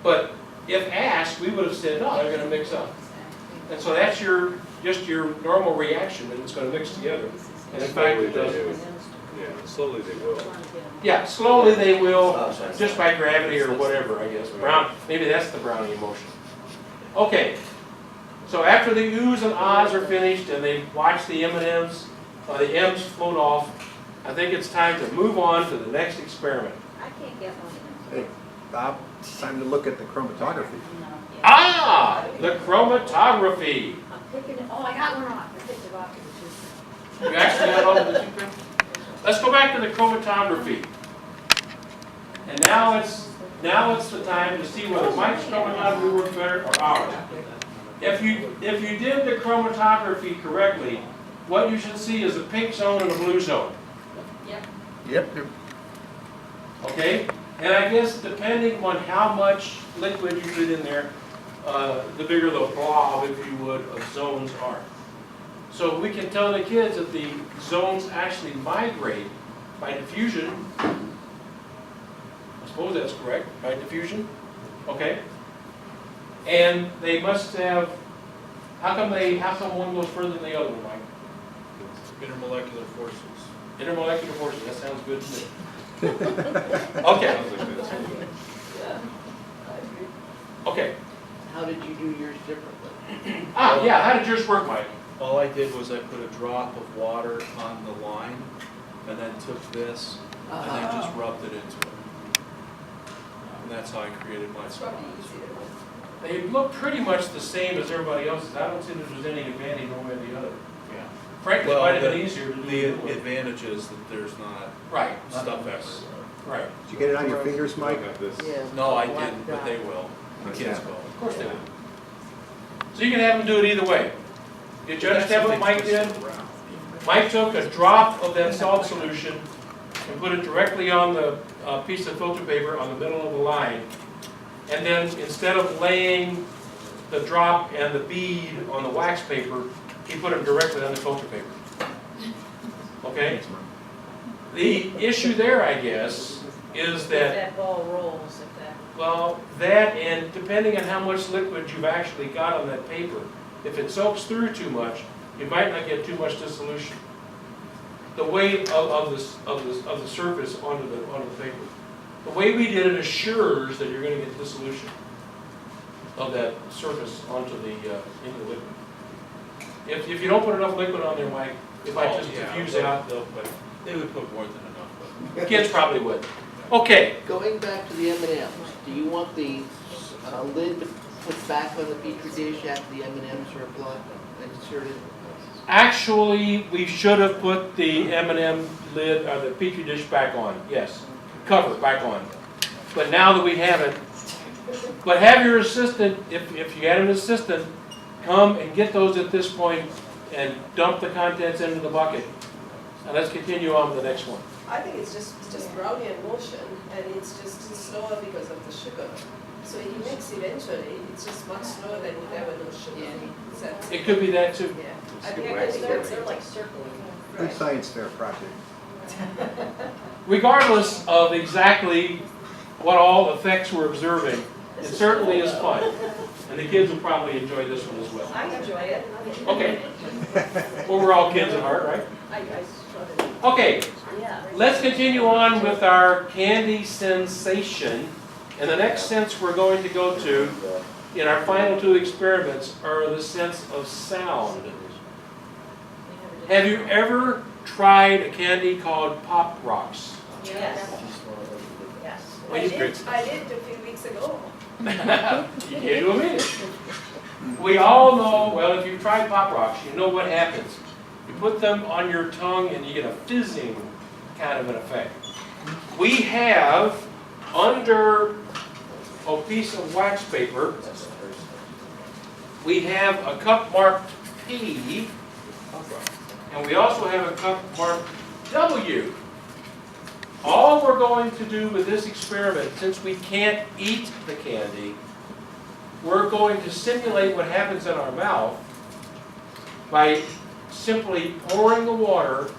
But if asked, we would have said, no, they're going to mix up. And so that's just your normal reaction, that it's going to mix together. And in fact, it does. Yeah, slowly they will. Yeah, slowly they will, just by gravity or whatever, I guess. Maybe that's the Brownian motion. Okay, so after the oohs and ahs are finished and they watch the M&Ms, the M's float off, I think it's time to move on to the next experiment. I can't get one of Hey, Bob, it's time to look at the chromatography. Ah, the chromatography. I'm picking it, oh, I got one off. I picked it off. You actually got all of the two pins? Let's go back to the chromatography. And now it's the time to see whether Mike's chromatography works better or ours. If you did the chromatography correctly, what you should see is a pink zone and a blue zone. Yep. Okay? And I guess depending on how much liquid you put in there, the bigger the blob, if you would, of zones are. So we can tell the kids that the zones actually migrate by diffusion. I suppose that's correct, by diffusion. Okay? And they must have, how come one goes further than the other one, Mike? Intermolecular forces. Intermolecular forces, that sounds good to me. Okay. Okay. How did you do yours differently? Yeah, how did yours work, Mike? All I did was I put a drop of water on the line and then took this and then just rubbed it into it. And that's how I created my spot. They look pretty much the same as everybody else's. I don't see that there's any advantage one way or the other. Yeah. Frankly, it might have been easier to do. The advantage is that there's not Right, stuff everywhere. right. Did you get it on your fingers, Mike? Like this. Yeah. No, I didn't, but they will. The kids will. Of course they will. So you can have them do it either way. Did you understand what Mike did? Mike took a drop of that salt solution and put it directly on the piece of filter paper on the middle of the line. And then instead of laying the drop and the bead on the wax paper, he put them directly on the filter paper. Okay? The issue there, I guess, is If that, that ball rolls, well, that and depending on how much liquid you've actually got on that paper, if it soaks through too much, you might not get too much dissolution. The weight of the surface onto the paper. The way we did it assures that you're going to get dissolution of that surface onto the into the liquid. If you don't put enough liquid on there, Mike, it might just diffuse out. They would put more than enough, but. Kids probably would. Okay. Going back to the M&Ms, do you want the lid put back on the petri dish after the M&Ms are applied, inserted? Actually, we should have put the M&M lid, or the petri dish back on, yes. Cover back on. But now that we have it, But have your assistant, if you had an assistant, come and get those at this point and dump the contents into the bucket. And let's continue on with the next one. I think it's just brownie and motion, and it's just slower because of the sugar. So you mix eventually, it's just much slower than you ever no sugar. So- It could be that too. Yeah. I I think think they're like circling. Good science fair project. Regardless of exactly what all effects we're observing, it certainly is fun. And the kids will probably enjoy this one as well. I enjoy it. Okay. Well, we're all kids at heart, right? I struggle. Okay, Yeah. let's continue on with our candy sensation. And the next sense we're going to go to in our final two experiments are the sense of sound. Have you ever tried a candy called Pop Rocks? Yes. Yes. Well, I you- did a few weeks ago. You can't do a minute. We all know, well, if you've tried Pop Rocks, you know what happens. You put them on your tongue and you get a fizzing kind of an effect. We have under a piece of wax paper, we have a cup marked P, and we also have a cup marked W. All we're going to do with this experiment, since we can't eat the candy, we're going to simulate what happens in our mouth by simply pouring the water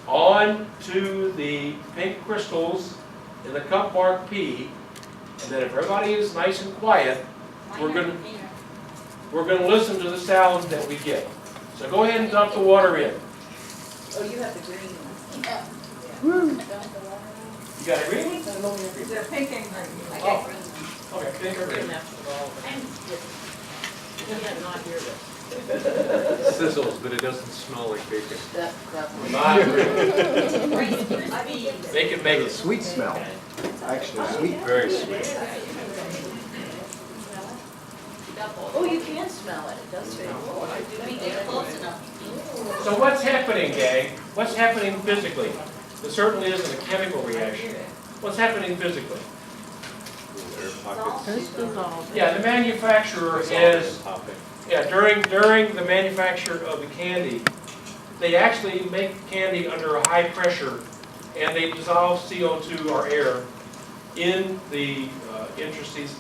onto the pink crystals in the cup marked P, and then if everybody is nice and quiet, we're going to listen to the sounds that we get. So go ahead and dump the water in. Oh, you have the green one. You got it green? They're pink and green. Oh, okay, pink or green. Sizzles, but it doesn't smell like bacon. Not green. They can make it. Sweet smell, actually, sweet. Very sweet. Oh, you can smell it. It does smell. We get close enough. So what's happening, gang? What's happening physically? It certainly isn't a chemical reaction. What's happening physically? Air pockets. It's dissolved. Yeah, the manufacturer is, Popping. yeah, during the manufacture of the candy, they actually make candy under a high pressure, and they dissolve CO2 or air in the interstices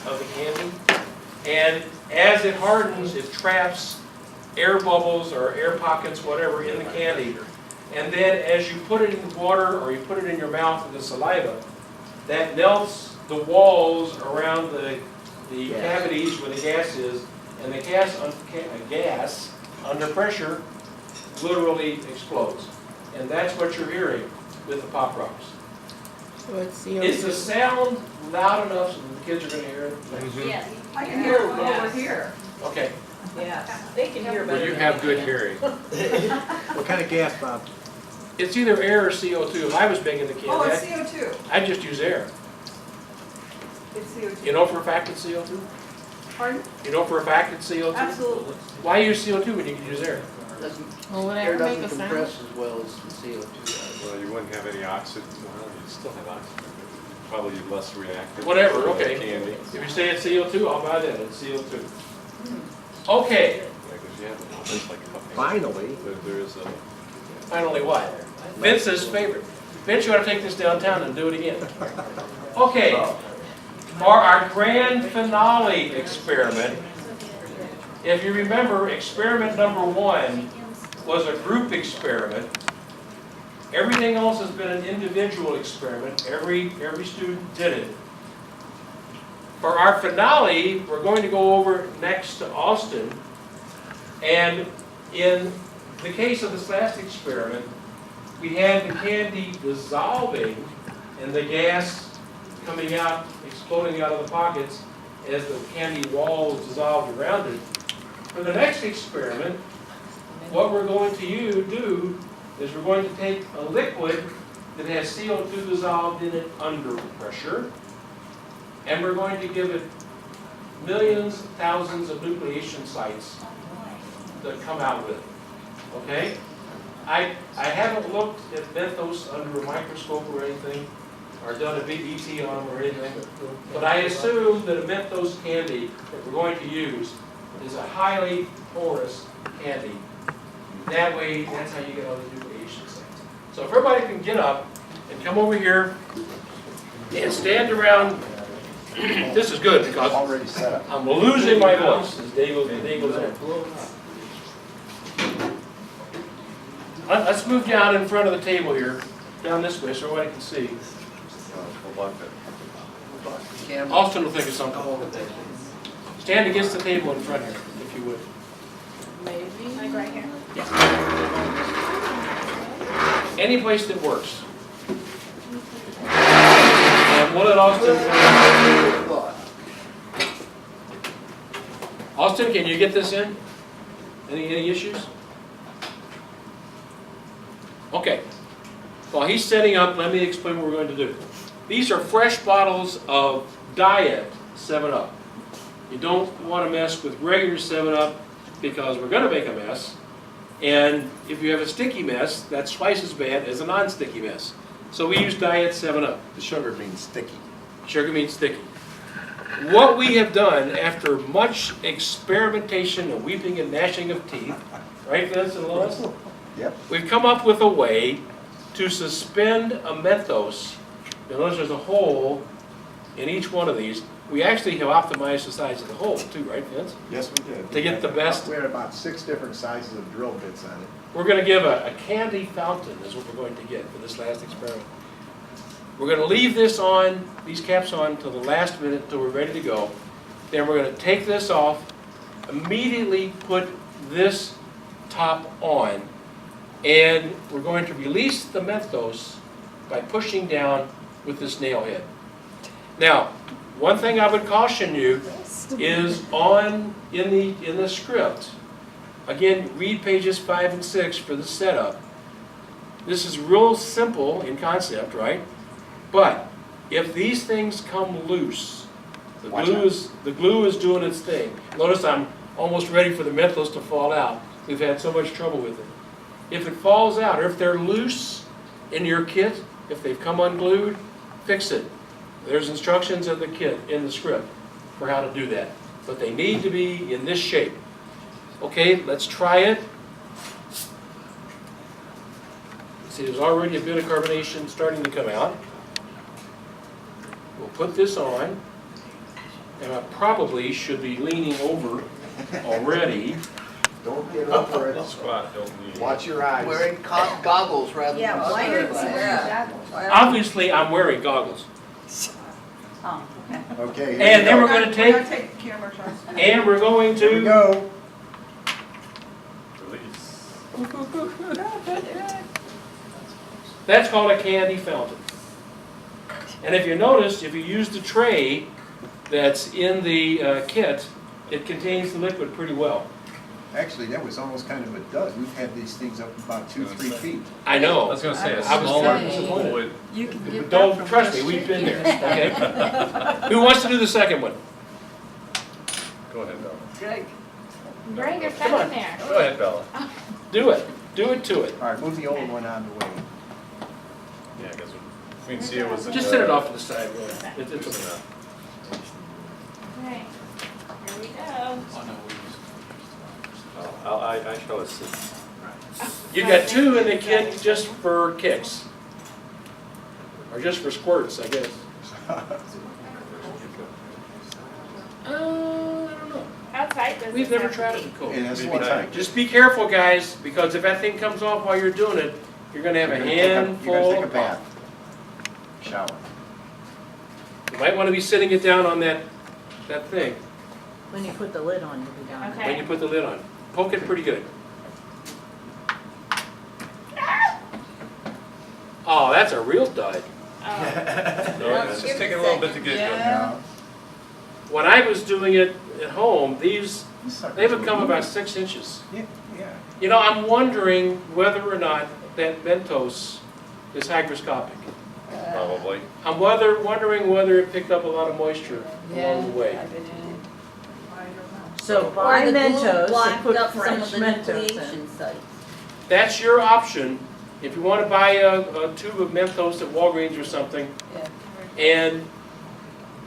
of the candy. And as it hardens, it traps air bubbles or air pockets, whatever, in the candy. And then as you put it in water or you put it in your mouth with the saliva, that melts the walls around the cavities where the gas is, and the gas under pressure literally explodes. And that's what you're hearing with the Pop Rocks. So it's CO2. Is the sound loud enough so the kids are going to hear it? Yes. I can hear it from over here. Okay. Yeah, they can hear better. Well, you have good hearing. What kind of gas, Bob? It's either air or CO2. If I was making the Oh, it's candy, CO2. I'd just use air. It's CO2. You know for a fact it's CO2? Pardon? You know for a fact it's CO2? Absolutely. Why use CO2 when you can use air? Well, would Air that make doesn't a sound? compress as well as the CO2. Well, you wouldn't have any oxygen, well, you still have oxygen, but probably less reactive. Whatever, okay. Candy. If you say it's CO2, I'll buy that. It's CO2. Okay, Yeah, 'cause you have a little bit like puffing. Finally. There is a, finally what? Vince's favorite. Vince, you ought to take this downtown and do it again. Okay, for our grand finale experiment, if you remember, experiment number 1 was a group experiment. Everything else has been an individual experiment. Every student did it. For our finale, we're going to go over next to Austin. And in the case of this last experiment, we had the candy dissolving and the gas coming out, exploding out of the pockets as the candy walls dissolved around it. For the next experiment, what we're going to do is we're going to take a liquid that has CO2 dissolved in it under pressure, and we're going to give it millions, thousands of nucleation sites that come out with it. Okay? I haven't looked at Benthos under a microscope or anything, or done a BET on them or anything, but I assume that a Mentos candy that we're going to use is a highly porous candy. That way, that's how you get all the duplication things. So if everybody can get up and come over here and stand around, this is good because Already set up. I'm losing my voice as day goes on. Let's move down in front of the table here, down this way so everybody can see. Austin will think of something. Stand against the table in front here, if you would. Maybe. Like right here? Any place that works. And we'll let Austin. Austin, can you get this in? Any issues? Okay. While he's setting up, let me explain what we're going to do. These are fresh bottles of Diet 7-Up. You don't want to mess with regular 7-Up because we're going to make a mess. And if you have a sticky mess, that's twice as bad as a non-sticky mess. So we use Diet 7-Up. The sugar means sticky. Sugar means sticky. What we have done after much experimentation and weeping and gnashing of teeth, right, Vince and Lois? Yep. We've come up with a way to suspend a Mentos. Now notice there's a hole in each one of these. We actually have optimized the size of the hole too, right, Vince? Yes, we did. To get the best. We had about 6 different sizes of drill bits on it. We're going to give a candy fountain is what we're going to get for this last experiment. We're going to leave this on, these caps on, until the last minute, until we're ready to go. Then we're going to take this off, immediately put this top on, and we're going to release the Mentos by pushing down with this nail head. Now, one thing I would caution you is in the script. Again, read pages 5 and 6 for the setup. This is real simple in concept, right? But if these things come loose, the glue is doing its thing. Notice I'm almost ready for the Mentos to fall out. We've had so much trouble with it. If it falls out, or if they're loose in your kit, if they've come unglued, fix it. There's instructions in the kit, in the script, for how to do that. But they need to be in this shape. Okay, let's try it. See, there's already a bit of carbonation starting to come out. We'll put this on, and I probably should be leaning over already. Don't get over it. Squat, don't lean. Watch your eyes. Wearing goggles rather than. Yeah, why are you sunglasses. wearing goggles? Obviously, I'm wearing goggles. Oh, okay. Okay, here And we then go. we're going to take, take the camera, Charles. and we're going Here we to, go. Release. that's called a candy fountain. And if you notice, if you use the tray that's in the kit, it contains the liquid pretty well. Actually, that was almost kind of a dud. We've had these things up about 2-3 feet. I I know. was gonna say, a I was smaller very disappointed. pool would, You can get that Don't from trust me, West we've been Chicken. there, okay? Who wants to do the second one? go ahead, Bella. Greg. Bring your Come on. in there. Go ahead, Bella. Do it. Do it to it. All right, move the old one out of the way. Yeah, because Queen Sia was in Just the- set it off to the side, really. It's It's okay. enough. Okay, here we go. I shall assist. You got 2 in the kit just for kicks. Or just for squirts, I guess. I don't know. How tight does We've this never have to tried be? it before. And that's Maybe one not. time. Just be careful, guys, because if that thing comes off while you're doing it, you're going to have a handful You're gonna take a of bath. Shower. You might want to be sitting it down on that thing When you put the lid on, you'll be down. when you Okay. put the lid on. Poke it pretty good. Oh, that's a real dud. Oh, No, it's just taking a little bit to get going. Now, When I was doing it at home, these suckers they will become move. about 6 inches. Yeah, yeah. You know, I'm wondering whether or not that Mentos is hygroscopic. Probably. I'm wondering whether it picked up a lot of moisture along the way. So Or buy the glue Mentos and blocked put up some fresh of the Mentos in. nucleation sites. That's your option, If you want to buy a tube of Mentos at Walgreens or something, and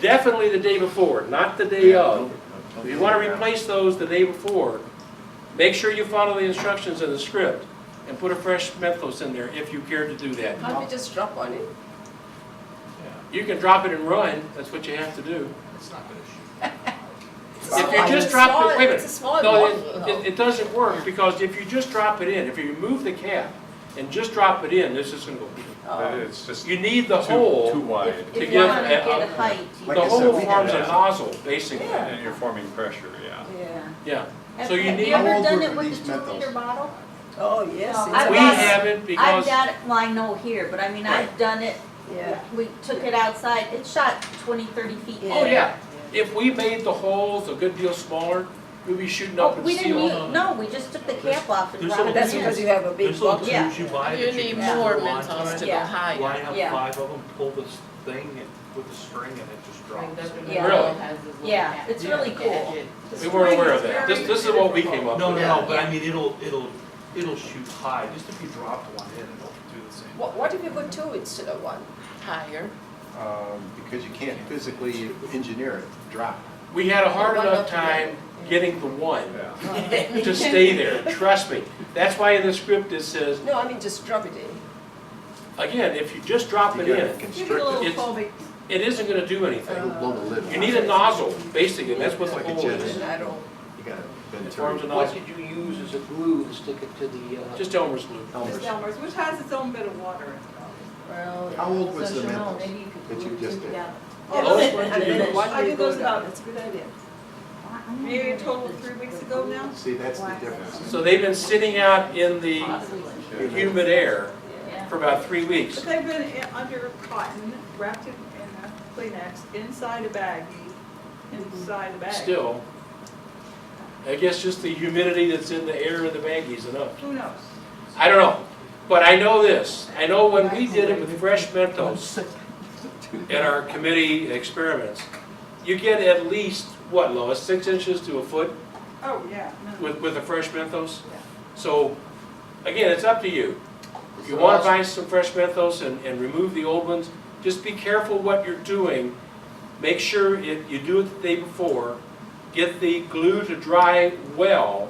definitely the day before, not the day of. If you want to replace those the day before, make sure you follow the instructions in the script and put a fresh Mentos in there if you care to do that. Can't we just drop on it? You can drop it and run, that's what you have to do. It's not gonna shoot. If you just drop it, wait a It's a minute. small No, bottle. it doesn't work, because if you just drop it in, if you remove the cap and just drop it in, this is gonna go. It's just You need the too hole, wide, To If give you wanna a- get a height. Like the I said, hole we forms a had- nozzle, basically. and you're forming pressure, yeah. Yeah. Yeah. So you Have need, you ever How old done were it with these the 2-liter Mentos? bottle? Oh, yes. No, it's I've we a- got- haven't I've because, done it, well, I know here, but I mean, I've done it, Yeah. we took it outside, it shot 20, 30 feet. oh yeah, if we made the holes a good deal smaller, we'd be shooting Oh, up and we didn't sealing. use, no, we just took the cap off and There's dropped a- it That's in. because you have a big There's little box. Yeah. tubes you buy You that you need can more screw onto Mentos it. to go Yeah. higher. Line up Yeah. 5 of them, pull this thing with the string and it just drops. Yeah. Really? Yeah, it's really cool. We weren't aware of that. This is what we came up No, with. no, no, but Yeah. I mean, it'll shoot high, just if you dropped one in, it'll do the same. What if you put 2 instead of 1? Higher. Because you can't physically engineer it, drop. We had a hard One enough up to time getting the one Yeah. to stay there, trust me. That's why in the script it says, No, I mean just drop it in. again, if you just drop it You gotta in, Give it a little It's- phobic. it isn't gonna do anything. It'll blow the lid. You need a nozzle, basically, that's what the Like a hole jet is. And I don't. You gotta bend It it. forms a What nozzle, did you use as a glue to stick it to the, just Elmer's glue. Just Elmer's, which has its own bit of water in it. Well, How old was so the Chanel, Mentos maybe you could that you glue just two did? together. Oh, Yeah, those- and then one I will did go those down. about, That's a good idea. maybe a total of 3 weeks ago now. See, that's the difference. So they've been sitting out in the humid air Yeah. for about 3 weeks. But they've been under cotton, wrapped in a Kleenex, inside a baggie, inside a bag. Still, I guess just the humidity that's in the air of the baggies enough. Who knows? I don't know, but I know this. I know when we did it with fresh Mentos in our committee experiments, you get at least, what, Lois, 6 inches to a foot Oh, yeah. no. with the fresh Mentos? Yeah. So, again, it's up to you. If you want to buy some fresh Mentos and remove the old ones, just be careful what you're doing. Make sure you do it the day before. Get the glue to dry well.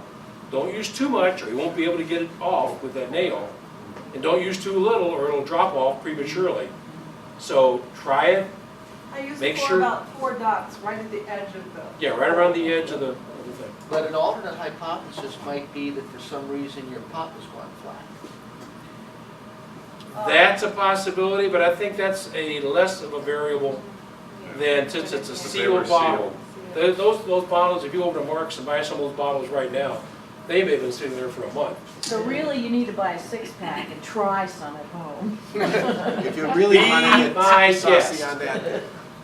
Don't use too much or you won't be able to get it off with that nail. And don't use too little or it'll drop off prematurely. So try it, I used Make it for sure- about 4 dots right at the edge of the. yeah, right around the edge of the thing. but an alternate hypothesis might be that for some reason your pop has gone flat. That's a possibility, but I think that's a less of a variable than since it's a If they were sealed bottle. Those bottles, if you open a Marks and buy some of those bottles right now, they may have been sitting there for a month. So really, you need to buy a 6-pack and try some at home. If you really Be want to my get saucy guest. on that,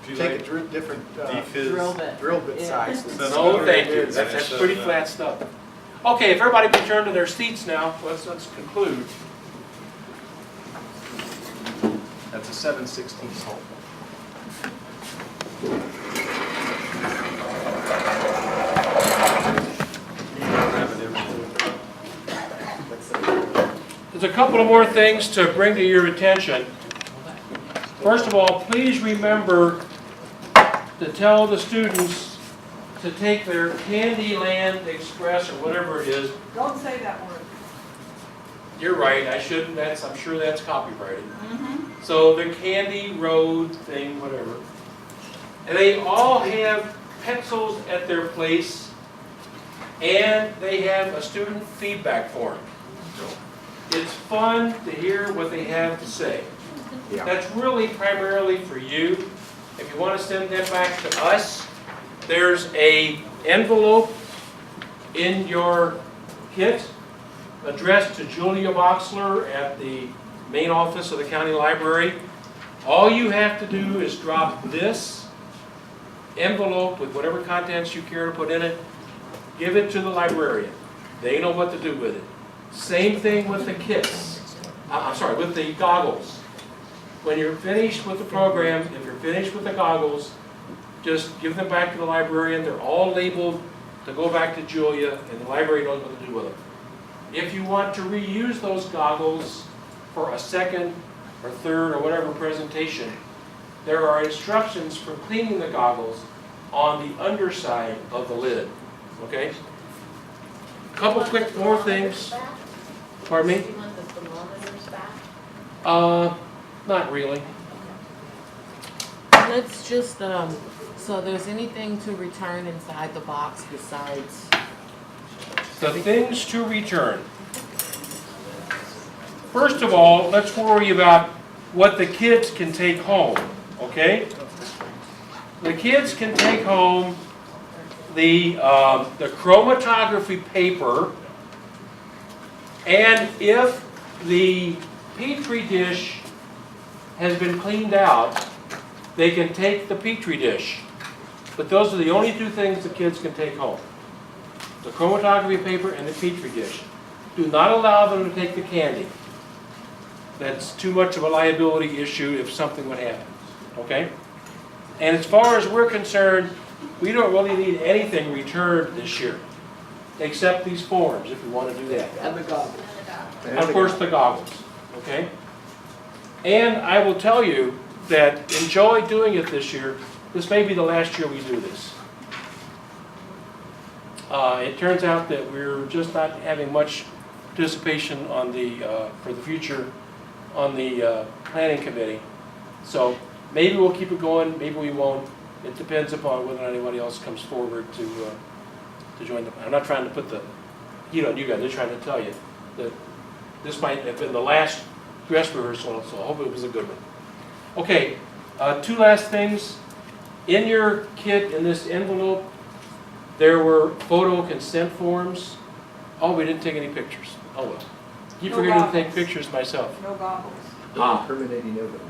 If you take a like different Drill bit. drill bit Yeah. size. No, thank you, that's pretty flat stuff. Okay, if everybody can turn to their seats now, let's conclude. That's a 7/16 hole. There's a couple of more things to bring to your attention. First of all, please remember to tell the students to take their Candyland Express or whatever it is. Don't say that word. You're right, I shouldn't, I'm sure that's copyrighted. So the Candy Road thing, whatever. And they all have pencils at their place and they have a student feedback form. It's fun to hear what they have to say. Yeah. That's really primarily for you. If you want to send that back to us, there's an envelope in your kit addressed to Julia Boxler at the main office of the county library. All you have to do is drop this envelope with whatever contents you care to put in it, give it to the librarian. They know what to do with it. Same thing with the kits. I'm sorry, with the goggles. When you're finished with the program, if you're finished with the goggles, just give them back to the librarian. They're all labeled to go back to Julia, and the library knows what to do with them. If you want to reuse those goggles, for a second or third or whatever presentation, there are instructions for cleaning the goggles on the underside of the lid, okay? Couple quick more things. Pardon me? Do you want the thermometers back? Not really. Let's just, so there's anything to return inside the box besides, The things to return. First of all, let's worry about what the kids can take home, okay? The kids can take home the chromatography paper, and if the Petri dish has been cleaned out, they can take the Petri dish. But those are the only two things the kids can take home. The chromatography paper and the Petri dish. Do not allow them to take the candy. That's too much of a liability issue if something would happen, okay? And as far as we're concerned, we don't really need anything returned this year, except these forms, if we want to do that. And the goggles. And of course, the goggles, okay? And I will tell you that enjoy doing it this year. This may be the last year we do this. It turns out that we're just not having much participation on the, for the future on the planning committee. So maybe we'll keep it going, maybe we won't. It depends upon whether or not anybody else comes forward to join the, I'm not trying to put the heat on you guys, I'm just trying to tell you that this might have been the last dress rehearsal, so I hope it was a good one. Okay, two last things. In your kit, in this envelope, there were photo consent forms. Oh, we didn't take any pictures. Oh well. Keep No forgetting to take goggles. pictures myself. No goggles. Ah. Incriminating evidence.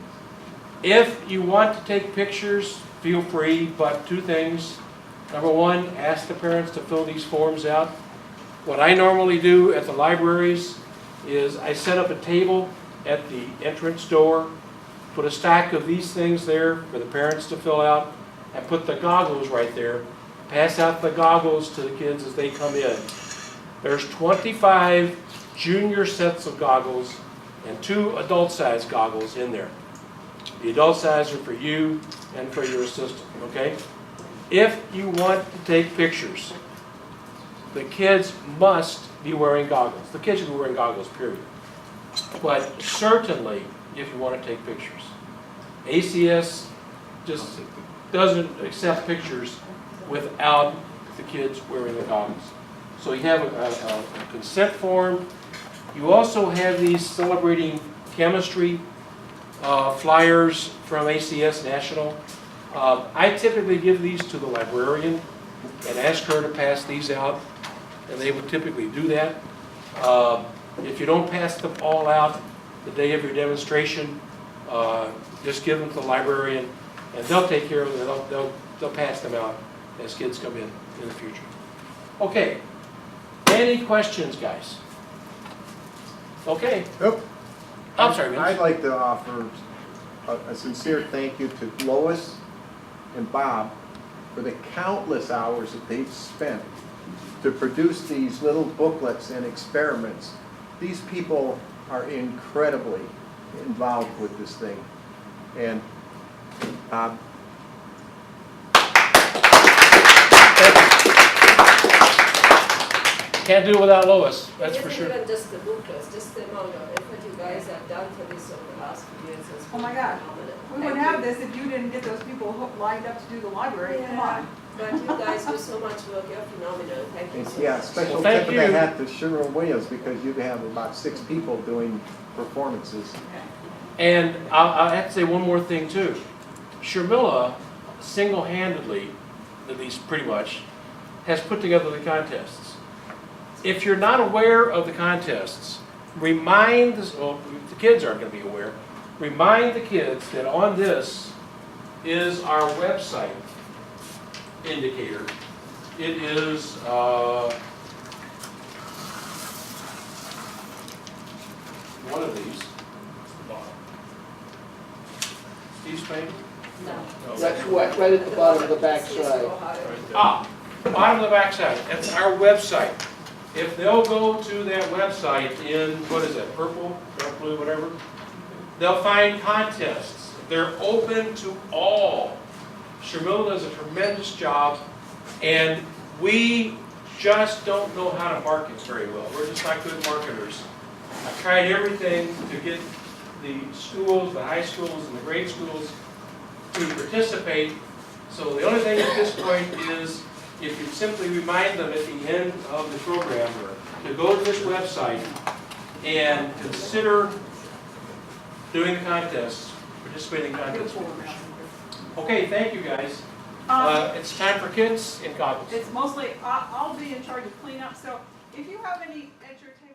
If you want to take pictures, feel free, but two things. Number one, ask the parents to fill these forms out. What I normally do at the libraries is I set up a table at the entrance door, put a stack of these things there for the parents to fill out, and put the goggles right there. Pass out the goggles to the kids as they come in. There's 25 junior sets of goggles and 2 adult-size goggles in there. The adult size are for you and for your assistant, okay? If you want to take pictures, the kids must be wearing goggles. The kids should be wearing goggles, period. But certainly, if you want to take pictures. ACS just doesn't accept pictures without the kids wearing the goggles. So you have a consent form. You also have these celebrating chemistry flyers from ACS National. I typically give these to the librarian and ask her to pass these out, and they would typically do that. If you don't pass them all out the day of your demonstration, just give them to the librarian, and they'll take care of them. They'll pass them out as kids come in the future. Okay. Any questions, guys? Okay. Nope. I'm sorry, Vince. I'd like to offer a sincere thank you to Lois and Bob for the countless hours that they've spent to produce these little booklets and experiments. These people are incredibly involved with this thing. And Can't do it without Lois, that's It for isn't sure. even just the booklets, just the amount of effort you guys have done for this over the last few years has Oh been my God. phenomenal. We wouldn't have this if you didn't get those people lined up to do the library. Come on. But you guys do so much work, you're phenomenal, thank you so much. yeah, special Well, thank tip of the you. hat to Sherman Williams because you have about 6 people doing performances. And I have to say one more thing too. Sharmila single-handedly, at least pretty much, has put together the contests. If you're not aware of the contests, remind, well, the kids aren't going to be aware, remind the kids that on this is our website indicator. It is one of these. Steve Spain? No. That's right at the bottom of the back Yes, side. go higher. Ah, bottom of the backside, that's our website. if they'll go to that website in, what is it, purple, dark blue, whatever, they'll find contests. They're open to all. Shermilla does a tremendous job, and we just don't know how to market very well. We're just not good marketers. I've tried everything to get the schools, the high schools and the grade schools to participate. So the only thing at this point is if you simply remind them at the end of the program to go to this website and consider doing the contests, participating in contests. Okay, thank you guys. It's time for kids in goggles. It's mostly, I'll be in charge of cleanup, so if you have any entertainment.